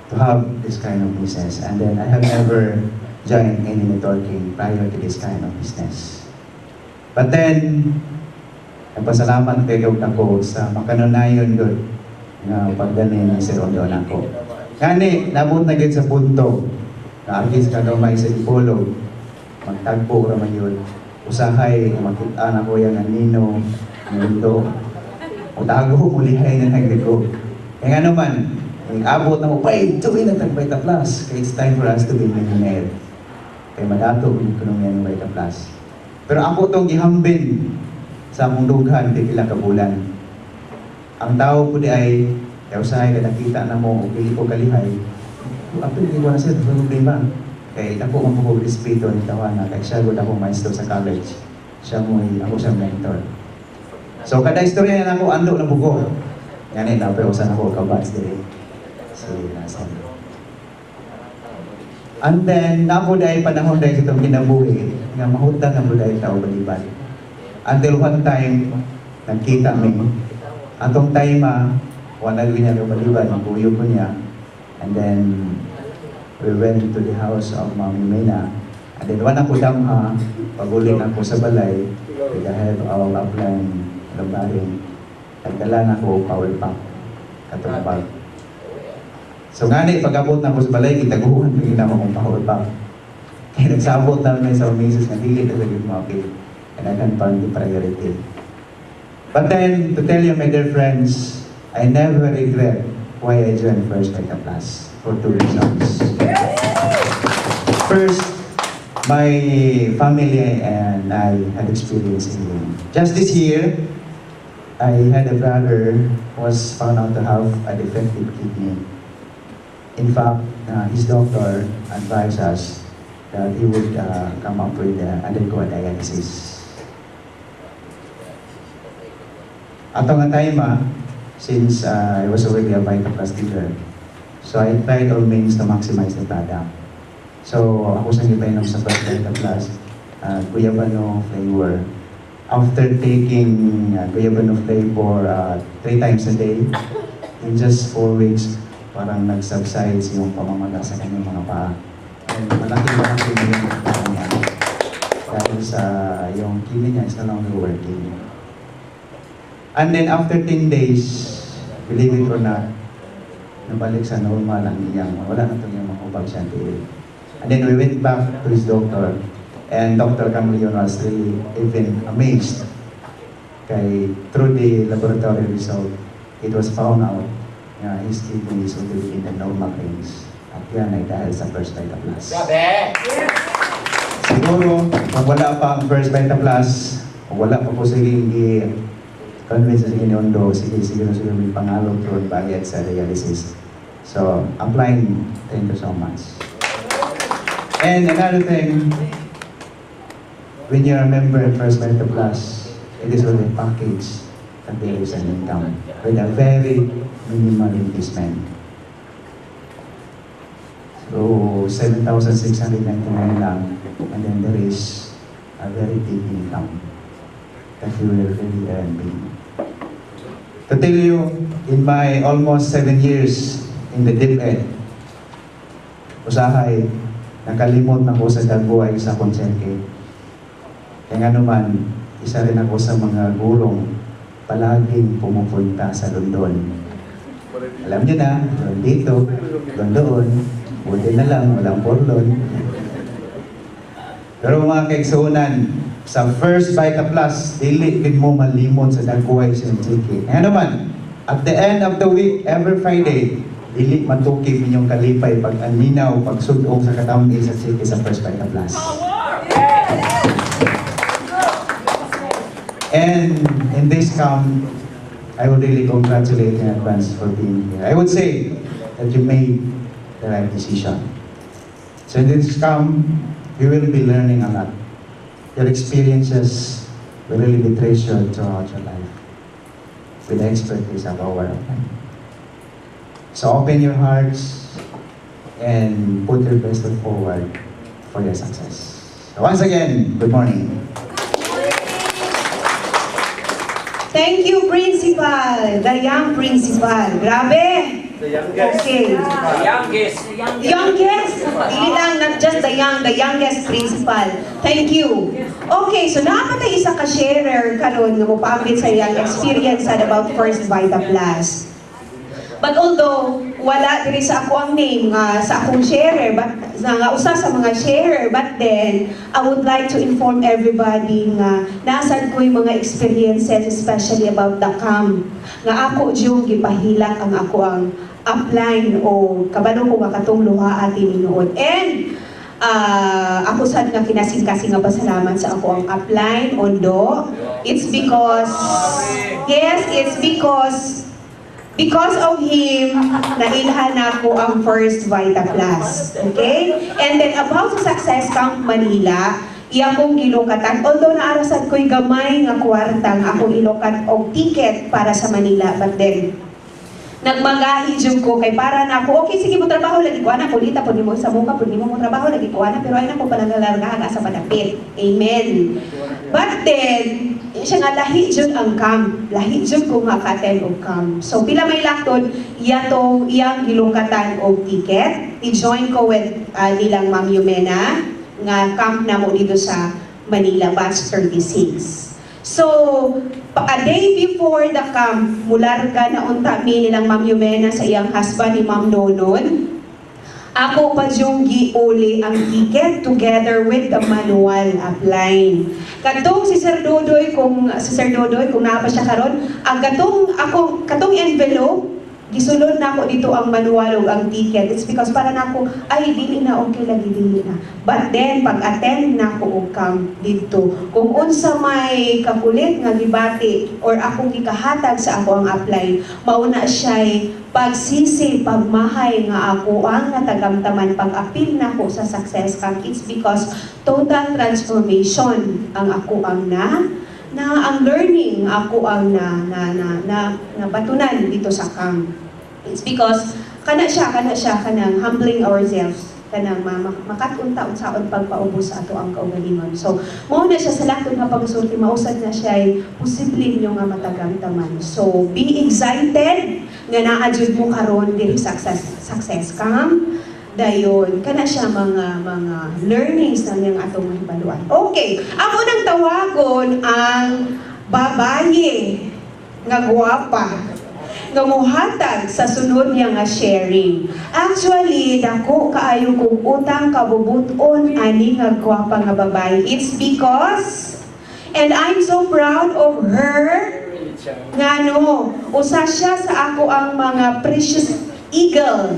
to have this kind of business. And then I have never joined any networking prior to this kind of business. But then, nagpasalamat kayo ako sa makanunayon doon nga pagdani ni Sir Rondo nako. Kani, nabot na gid sa punto na agis ka daw may sa ipolog, magtagpo ra man yun. Usahay, makita na ko yung anino, mundo, o tago, mulihay na nagliko. Kaya nga naman, abot na mo, pay, tuwin na tag-Vita Plus. Kaya it's time for us to be millionaire. Kaya madato ang ekonomiya ng Vita Plus. Pero ako itong gihambin sa mong dughan, di pila ka bulan. Ang tao po di ay, kaya usahay ka nakita na mo, o pili ko kalihay, apil di ko na siya, sa problema. Kaya ako ang po respeto ni Tawana, kaya siya good ako maestro sa college. Siya mo, ako siya mentor. So kada istorya na ako, ando na buko. Yan na, pero saan ako kabats dire. Si Nasan. And then, napo dahil panahon dahil sa itong kinabuhi, nga mahutang ang buday tao balibad. Until one time, nagkita mi. Atong time, wala niya ng balibad, magbuyo ko niya. And then, we went to the house of Mami Mena. And then, wala ko damha, paguling ako sa balay, with the help of upline lumaring, nagdala na ko power pack, katulabag. So nga pag-abot na ko sa balay, kitaguhan ko yung naman kong power pack. Kaya nagsabot na may sa misis na higit na yung mga pil. And I can find the priority. But then, to tell you my dear friends, I never regret why I joined First Vita Plus for 2 reasons. First, my family and I had experience healing. Just this year, I had a brother who was found out to have a defective kidney. In fact, his doctor advised us that he would come up with undergo a dialysis. At ang time, since I was already a Vita Plus dealer, so I tried all means to maximize the product. So ako sa nipainom sa First Vita Plus, Guyabano flavor. After taking Guyabano flavor 3 times a day, in just 4 weeks, parang nag-subsides yung pamamaga sa kanyang mga paa. And malaking yung paa niya. Dahil sa yung kidney niya is no longer working. And then after 10 days, believe it or not, nabalik sa normal ang iyang, wala na itong yung makubag siya. And then we went back to his doctor. And Dr. Camillion was really even amazed. Kay, through the laboratory result, it was found out na his kidney is already in the normal range. At yan ay dahil sa First Vita Plus. Grabe! Siguro, kung wala pa ang First Vita Plus, kung wala pa po siging i-convince sa Giniondo, sige may pangalo through bayad sa dialysis. So, applying, thank you so much. And another thing, when you are a member of First Vita Plus, it is already packaged that there is an income with a very minimal investment. So, 7,699 lang, and then there is a very big income that you will really earn big. To tell you, in my almost 7 years in the DepEd, usahay, nakalimot na ko sa dagbuhay sa konserke. Kaya nga naman, isa rin ako sa mga gurong palaging pumupunta sa London. Alam niyo na, doon dito, doon, buti na lang, walang porlon. Pero mga kaigsunan, sa first Vita Plus, dili gid mo malimot sa dagway sa ticket. Ano naman, at the end of the week, every Friday, dili matukib inyong kalipay pag aninaw, pag sudong sa katamdi sa ticket sa first Vita Plus. And in this camp, I would really congratulate you in advance for being here. I would say that you made the right decision. So in this camp, you will be learning a lot. Your experiences will really be treasured throughout your life with the expertise of our life. So open your hearts and put your best foot forward for your success. So once again, good morning. Thank you, Principal. The young Principal. Grabe! Okay. The youngest. Youngest! Hindi lang, not just the youngest principal. Thank you. Okay, so napatay isa ka sharer karon nga mo paambit sa iyang experience about First Vita Plus. But although wala diri sa ako ang name nga sa akong sharer, but nga usa sa mga sharer, but then I would like to inform everybody nga nasad ko'y mga experiences especially about the camp. Nga ako yung gipahilak ang ako ang upline o kabalo ko nga katong luha atin noon. And ako sad nga kinasing-kasing nga pasalamat sa ako ang upline Ondo. It's because because of him, nailhan ako ang First Vita Plus. Okay? And then about sa Success Camp Manila, iya kong gilokatan. Although naarasad ko'y gamay nga kwartang akong ilokat og ticket para sa Manila. But then, nagmagahi jud ko kay para na ako, okay, sige mo trabaho lagi ko ana, kulita po nimo sa muka po nimo mo trabaho lagi ko ana, pero ay na ko panagalargahan sa padapit. Amen. But then, siya nga lahi jud ang camp. Lahi jud ko nga ka-attend og camp. So pila may lakton, iyang gilungkatan og ticket. I-join ko with nilang Ma'am Yumena nga camp na mo dito sa Manila, batch 36. So, a day before the camp, mularga na unta mi nilang Ma'am Yumena sa iyang husband ni Ma'am Nonon. Ako pa yung giuli ang ticket together with the manual upline. Katong si Sir Dodoy, kung naapa siya karon, ang katong envelope, gisulod na ako dito ang manual o ang ticket. It's because para na ako, ay, dili na, okay lagi, dili na. But then, pag-attend na ako og camp dito, kung unsa may kakulit nga gibati or akong gikahatag sa ako ang apply, mauna siya'y pagsisi, pagmahay nga ako ang natagamtaman pag-apil na ako sa Success Camp. It's because total transformation ang ako ang ang learning ako ang nabatunan dito sa camp. It's because kana siya kanang humbling ourselves, kanang makatunta-unsaon pagpaubos sa ato ang kaugalingon. So, mao na siya sa lahat nga pagsulti, mausad na siya ay posibleng nyo nga matagamtaman. So, be excited nga naadjud mo karon diri sa Success Camp. Dayon, kana siya mga learnings na niyang atong mahibaluan. Okay, ako nang tawagon ang babaye nga gwapa nga muhatag sa sunod niya nga sharing. Actually, dako kaayo kong utang kabubuton ani nga gwapa nga babae. It's because, and I'm so proud of her, nga usa siya sa ako ang mga precious eagle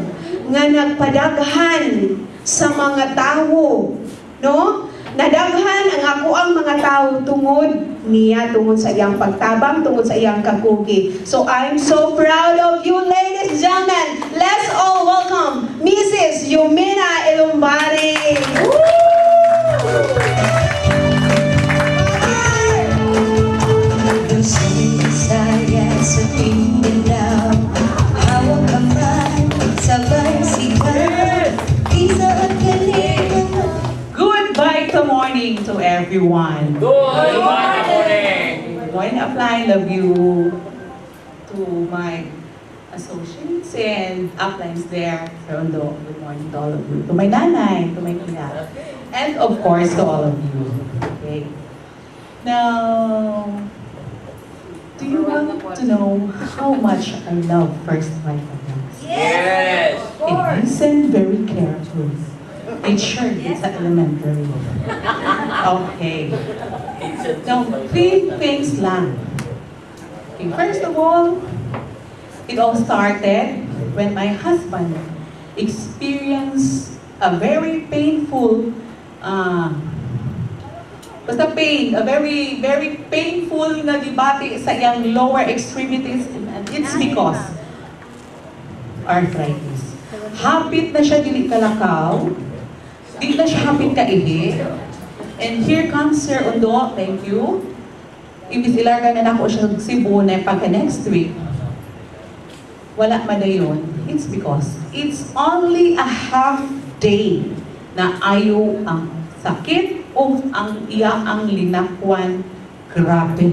nga nagpadaghan sa mga tao, no? Nadaghan ang ako ang mga tao tungod niya, tungod sa iyang pagtabang, tungod sa iyang kakugi. So I'm so proud of you, ladies and gentlemen. Let's all welcome Mrs. Yumena Ilumbari. Good morning to everyone. Good morning. Good morning, Upline. Love you to my associates and uplines there. Rondo, good morning to all of you. To my nanay, to my ina. And of course, to all of you. Okay. Now, do you want to know how much I love First Vita Plus? Yes. And listen very carefully. Teacher sa elementary. Okay. Now, 3 things lang. Okay, first of all, it all started when my husband experienced a very painful, basta pain, a very, very painful na debate sa iyang lower extremities, and it's because arthritis. Hapit na siya dili kalakaw, di na siya hapit kaihi, and here comes Sir Undo, thank you. Ibis ilarga na ako siya sa Cebu na pagka next week. Wala madayon. It's because it's only a half day na ayaw ang sakit o ang ang linakwan. Grabe.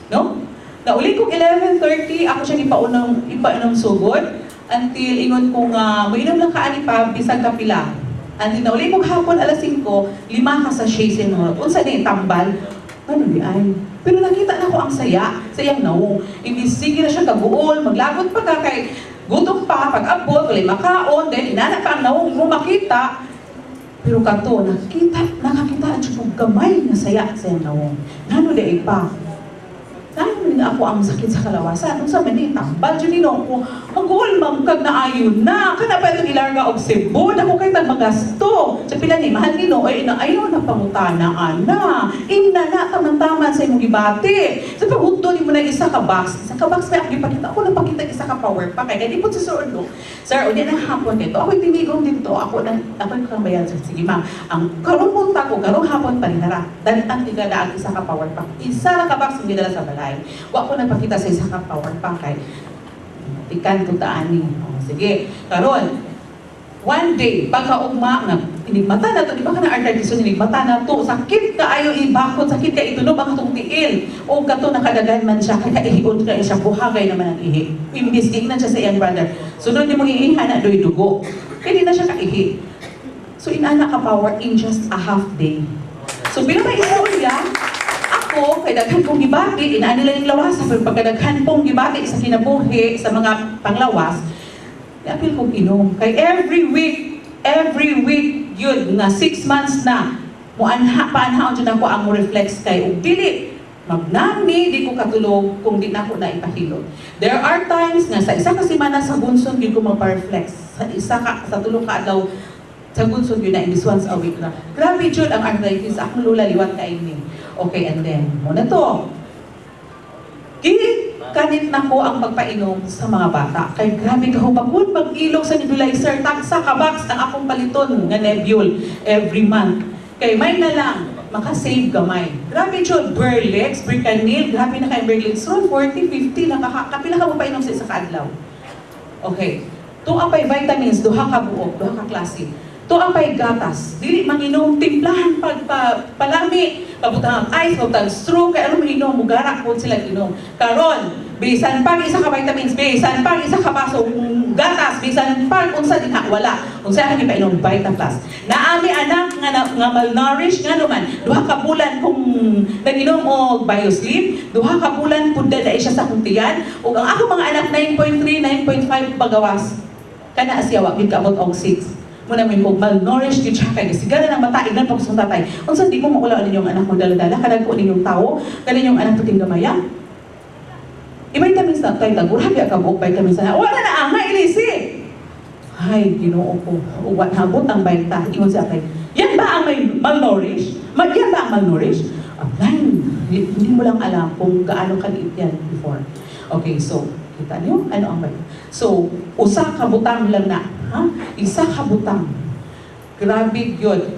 No? Nauli kong 11:30, ako siya ipaunong sugod until ingon kong mainom lang kaani pa bisag kapila. Until nauli kong hapon alas 5, 5 ka sa Shazen Hall. Unsa ni tambal? Ano di ay? Pero nakita na ko ang saya sa iyang naong. Hindi sige na siya kabuol, maglagot pa ka kay gutom pa, pag-abot, wala makaon, then inanak pa ang naong mo makita. Pero kato, nakakita ang siyang gamay na saya sa iyang naong. Nano di pa? Nano din ako ang sakit sa kalawasan. Nung sa manita, badyo din ako, mag-uol mamkag na ayon na. Kana pa itong ilarga og Cebu, ako kayo magasto. Sa pila ni, mahal nino, ay ayaw na pangutana, ana. Imna na, taman-taman sa imong gibati. Sa paghuto, di mo na isa ka box. Isa ka box, may ako ipakita. Ako na pakita isa ka power pa. Kaya di po si Sir Undo. Sir, o di na hapon dito. Ako'y tinigong dito. Ako yung kang bayan. Sige ma'am, ang karong punta ko, karong hapon pa rin nara. Dahil ang tiga na ang isa ka power pa. Isa na ka box, hindi dala sa balay. Wa ko nagpakita sa isa ka power bank kay tikan tutaani. Sige, karon one day pagkaugma nga inigmata na to, di ba ka na arthritis inigmata na to, sakit kaayo ibakod, sakit kay itunog ang atong tiil o kato nakadagan man siya kaya ihiod kay siya buhagay naman ang ihi. Imbis di na siya sa iyang brother. Sunod ni mong iihan na doy dugo. Kaya di na siya kaihi. So inana ka power in just a half day. So bilang may istorya, ako, kay daghan kong gibati, inaan nila yung lawas, pero pagkadaghan kong gibati sa kinabuhi, sa mga panglawas, apil kong inom. Kay every week, yun, na 6 months na, paanhaon dyan ako ang reflex kay og dili. Magnami, di ko katulog kung di na ako na ipahilot. There are times nga sa isa ka semana sa bunson, di ko magpa-reflex. Sa tulong ka adlaw, sa bunson yun na, imbis once a week na. Grabe dyan ang arthritis, akong lula liwat kainin. Okay, and then, muna to. Kanit na ko ang pagpainom sa mga bata. Kay grabe ka humagod, mag-ilog sa nebulizer, taksa kabox ang akong paliton nga nebule every month. Kay may na lang, makasave gamay. Grabe dyan, Berlex, Bricanil, grabe na kayo Berlex. Ron, 40, 50, kapila ka mo painom sa isa kaadlaw. Okay. Ito ang pay vitamins, duha ka buok, duha ka klase. Ito ang pay gatas. Dili manginom, timplahan palami, pabutang ice, pabutang straw, kaya ano manginom, mugara po sila inom. Karon, bisan pag isa ka vitamins, bisan pag isa ka baso gatas, bisan pag unsa din wala. Unsa ka ipainom Vitaplus. Naami anak nga malnourished nga naman, duha ka bulan kung naginom og BioSlim, duha ka bulan pud dala siya sa akong tiyan, ug ang ako mga anak 9.3, 9.5 pagawas. Kana siya wa gid kaabot og 6. Muna may malnourished yun siya kaya sigara ng mata, ignan pa ko sa tatay. Unsa di mo maulaw ninyong anak mo dala-dala, kanag ko ninyong tao, kaninyong anak puting gamaya. I-vitamins na tayo, tagurabi ka buong vitamins na, wala na nga, ilisi! Ay, ginoo ko, uwan, habot ang baita, iwan siya tayo. Yan ba ang may malnourished? Yan ba ang malnourished? Hindi mo lang alam kung gaano kaliit yan before. Okay, so, kita niyo, ano ang baita? So, usa ka butang lang na, ha? Isa ka butang. Grabe yun.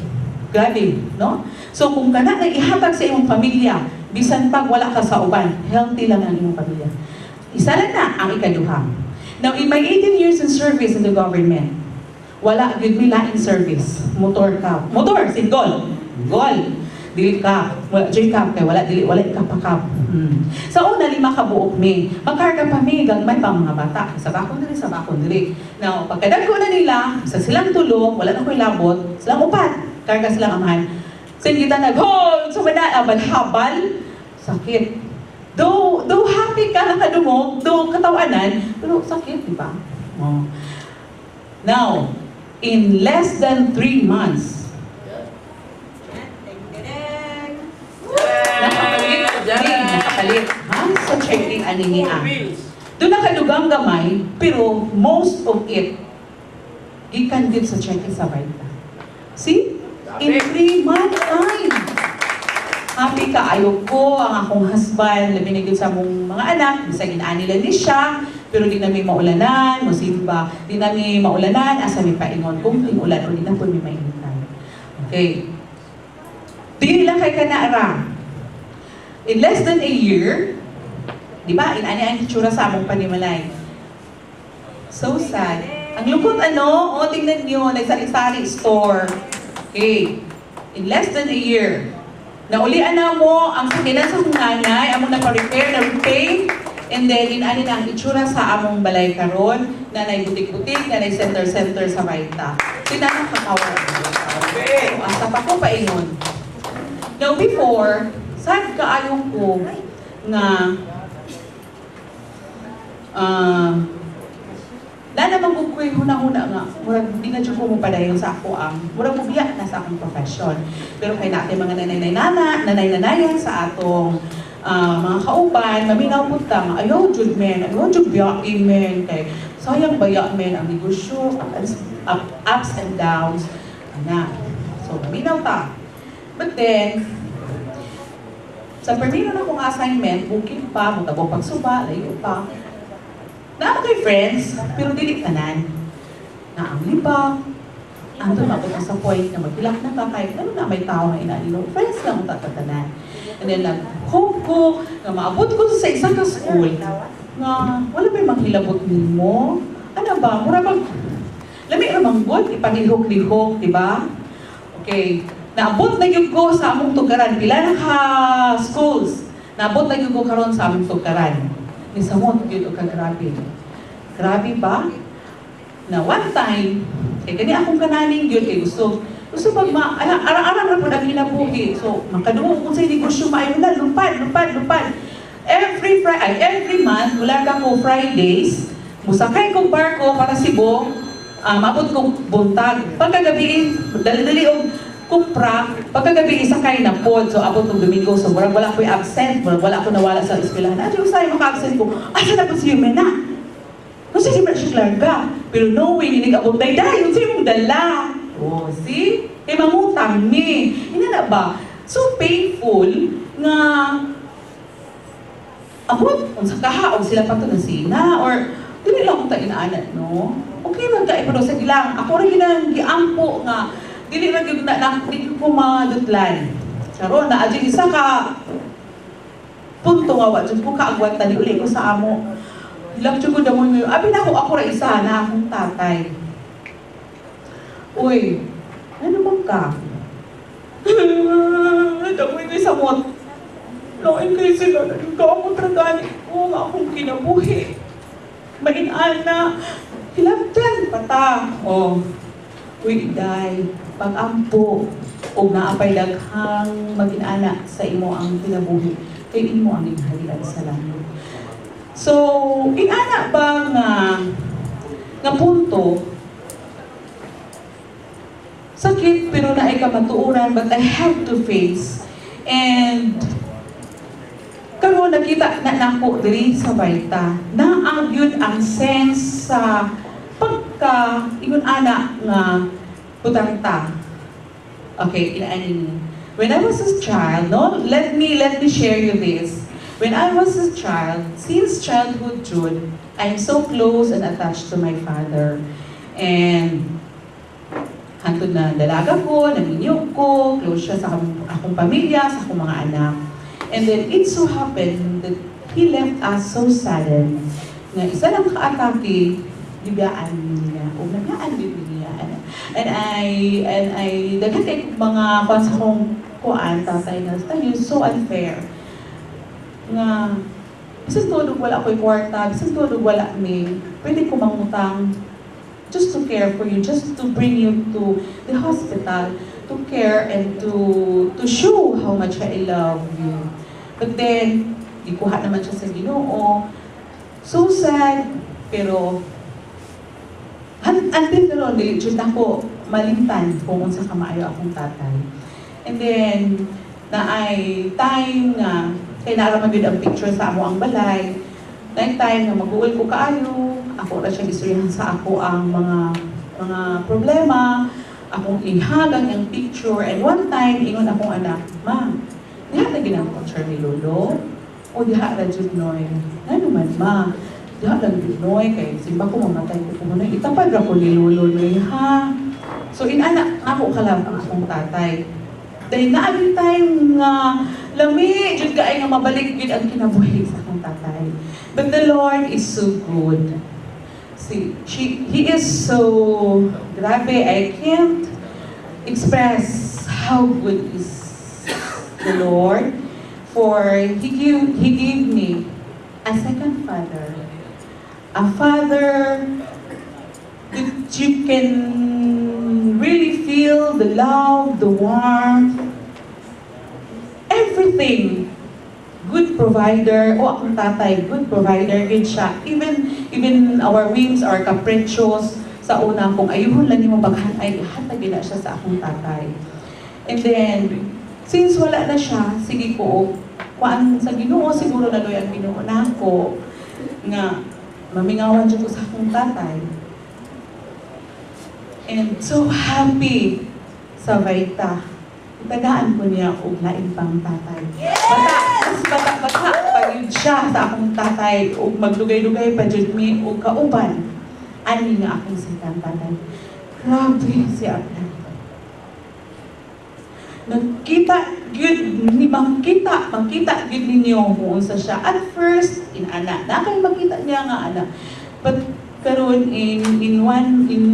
Grabe, no? So, kung kana na ihatag sa imong pamilya, bisan pag wala ka sa uban, healthy lang ang imong pamilya. Isa lang na ang ikaduha. Now, in my 18 years in service in the government, wala gud mi laing service. Motor ka. Motor, single. Gol. Dili ka. Wala joy ka kay wala ka pakap. Sa una 5 ka buok mi. Makarga pa mi gagmay pa mga bata. Sa bakon diri. Now, pagkadagko na nila, sa silang tulong, wala na ko'y labot, silang upat. Karga silang amahan. Sin kita nag-hold, sumana, habal, sakit. Though happy ka nakadumog, though katawanan, pero sakit, di ba? Oh. Now, in less than 3 months. Nakapalit. Ha? Sa checking ani niya. Doon nakadugang gamay, pero most of it, gikan din sa checking sa baita. See? In 3 months time. Happy kaayo ko ang akong husband, labi na gyud sa mong mga anak, bisag inani lang ni siya, pero di na may maulanan, musimba, di na may maulanan, asa may paingon kung tingulan o di na po may mainitan. Okay. Di lang kay kanaara. In less than a year, di ba, inani ang itsura sa among panimalay. So sad. Ang lungkot ano, o tingnan nyo, nagsari-sari store. Okay. In less than a year, naulian na mo ang sakinan sa kong nanay, among napa-repair, na-repaint, and then inani na ang itsura sa among balay karon, nanay butik-butik, nanay center-center sa baita. Tinanong kakawa. So, asa pa ko paingon. Now before, sad kaayong ko nga na naman kung ko'y huna-huna nga, murag di na dyan ko mo padayon sa ako ang, murag mubiyak na sa akong profession. Pero kay natin mga nanay-nanayan sa atong mga kauban, maminaw po ta, ayaw jud men, ayaw jud biyakin men, kay sayang bayak men ang negosyo, ups and downs, ana. So, maminaw ta. But then, sa permino na kong assignment, bukid pa, mutabo pagsuba, layo pa. Na ako kay friends, pero dili tanan. Na ang libang, ando mabot na sa point na magbilak na ka kahit ano na may tao nga inanilo. Friends lang ang tatatanan. And then hope ko, na maabot ko sa isang ka-school, nga wala ba yung manghilabot mo? Ano ba? Mura bang, lami ramang good, ipangihok-lihok, di ba? Okay. Naabot na yun ko sa among tugaran. Pila na ka schools. Naabot na yun ko karon sa among tugaran. Ni samot yun o kagrabe. Grabe ba? Na one time, kani akong kananing yun, gusto pag arang-arang na po na ginabuhi. So, makadumo kung sa negosyo maayon na, lupad. Every month, mula ka ko Fridays, musakay kong barko para Cebu, mabot kong buntag. Pagkagabi, dali-dali og kupra, pagkagabi isakay na pod, so abot ng Domingo, so wala ko'y absent, wala ko nawala sa eskwelahan. At yung sa'yo maka-absent ko, asa na po si Yumena? Kasi si Brad Larga, pero no way, ninig-abot tayo dahil, sa'yo mong dala. Oh, see? Kaya mamutang ni. Hindi na ba? So painful nga abot, kung sa kahaog sila pa ito na sina, or dili lang kung tayo inaanan, no? Okay, magkaipo sa ilang. Ako rin ginang giampo nga, dili ra gyud na ko madutlan. Karon na adyo isa ka punto nga wa jud ko kaagwanta ni uli ko sa amo. Hilak jud ko damo mo. Abi na ako ra isa na akong tatay. Uy, ano bang ka? Damoy ko sa mot. Lain kayo sila, nagkakaw mo tragani ko nga akong kinabuhi. Mainana, hilabtan pata. Oh, uy, day, pag-ampo, o naapay daghang mag-inana sa imo ang kinabuhi, kay imo ang inhalian sa langit. So, inana ba nga punto, sakit pero na ay kamatuuran, but I have to face. And karon nakita na nako diri sa baita na ang yun ang sense sa pagka ingon ana nga putanta. Okay, inaanin. When I was a child, no, let me share you this. When I was a child, since childhood June, I'm so close and attached to my father. And hantod na dalaga ko, naminyok ko, close siya sa akong pamilya, sa akong mga anak. And then it so happened that he left us so sudden na isa lang ka-atake, bibiyaan niya, o nagaan niya. And I daghan kay mga kwan sa akong kuan, tatay na, you're so unfair. Nga, bisan tulog wala ako'y kwarta, bisan tulog wala me, pwede ko mangutang just to care for you, just to bring you to the hospital, to care and to show how much I love you. But then, di kuha naman siya sa Ginoo. So sad, pero until karon dili jud ako malimtan kung unsa ka maayo akong tatay. And then naay time nga kay naara man gyud ang picture sa amo ang balay. Naay time nga mag-uol ko kaayo, ako ra siya istoryahan sa ako ang mga problema, akong ihagang ang picture. And one time ingon akong anak, "Ma, diha na ginang picture ni Lolo?" O diha ra jud noy. Ngano man ma? Diha lang jud noy kay simba ko mamatay ko kuno itapad ra ko ni Lolo noy ha. So inana ako kalam ang akong tatay. Dahil naabing time nga lami jud kaay nga mabalik gid ang kinabuhi sa akong tatay. But the Lord is so good. See, He is so grabe. I can't express how good is the Lord. For He gave me a second father. A father that you can really feel the love, the warmth, everything. Good provider. O akong tatay, good provider gid siya. Even our whims, our caprichos, sa una kung ayuhon lang ni mo baghan ay hatag na siya sa akong tatay. And then, since wala na siya, sige ko, kuan sa Ginoo siguro na ang Ginoo nako nga mamingawan jud ko sa akong tatay. And so happy sa Vaita. Tagaan ko niya og lain pang tatay. Bata pa yun siya sa akong tatay ug maglugay-lugay pa jud mi og kauban. Ani nga akong sikang tatay. Grabe siya. Nagkita gyud ni makita gyud ninyo kung unsa siya. At first inana na kay makita niya nga ana. But karon in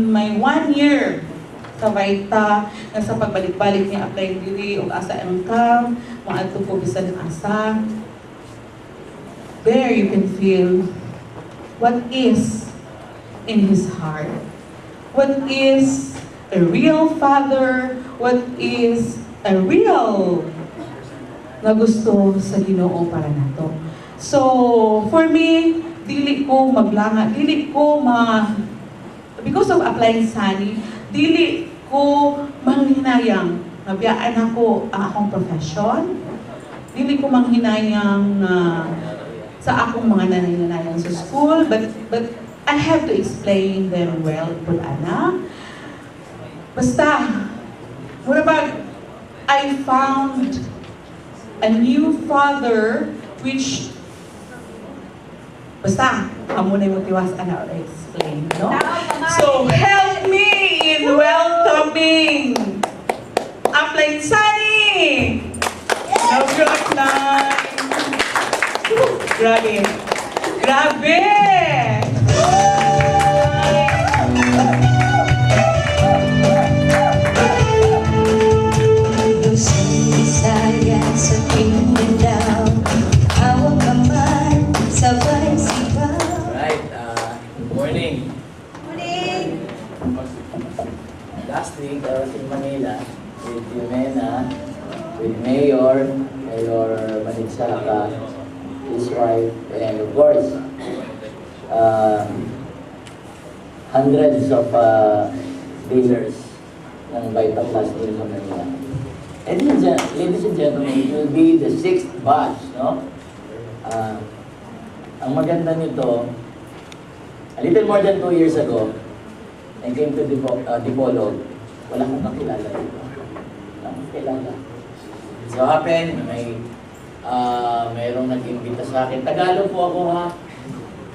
my 1 year sa Vaita nga sa pagbalik-balik niya apply diri og asa ang kam maadto ko bisan asa. There you can feel what is in his heart. What is a real father? What is a real na gusto sa Ginoo para nato. So, for me, dili ko maglanga, because of applying SANI, dili ko manghinayang, nabiyaan ako ang akong profession, dili ko manghinayang sa akong mga nanay-nanayang sa school, but I have to explain them well, pud ana. Basta, murabag, I found a new father which basta amo na yung tiwas ana or explain, no? So help me in welcoming Upline Sunny. Love you, Upline. Grabe. Saya sa Mindanao, hawak kamay, sabay sigaw. Right, good morning. Morning! Last week, I was in Manila with Jimena, with Mayor Manigsaka, his wife, and of course, hundreds of dealers ng Vita Plus din sa Manila. And ladies and gentlemen, it will be the 6th batch, no? Ang maganda nito, a little more than 2 years ago, I came to Dipolog, wala akong kakilala dito. Wala akong kakilala. So happen, mayroong nag-imbita sa akin. Tagalog po ako, ha?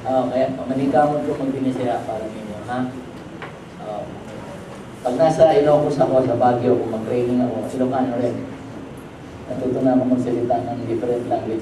Kaya manigamot ko magdinisira para ninyo, ha? Pag nasa Ilocos ako, sa Baguio, kung mag-training ako, Ilocano rin. Natuto na ako magsalita ng different language.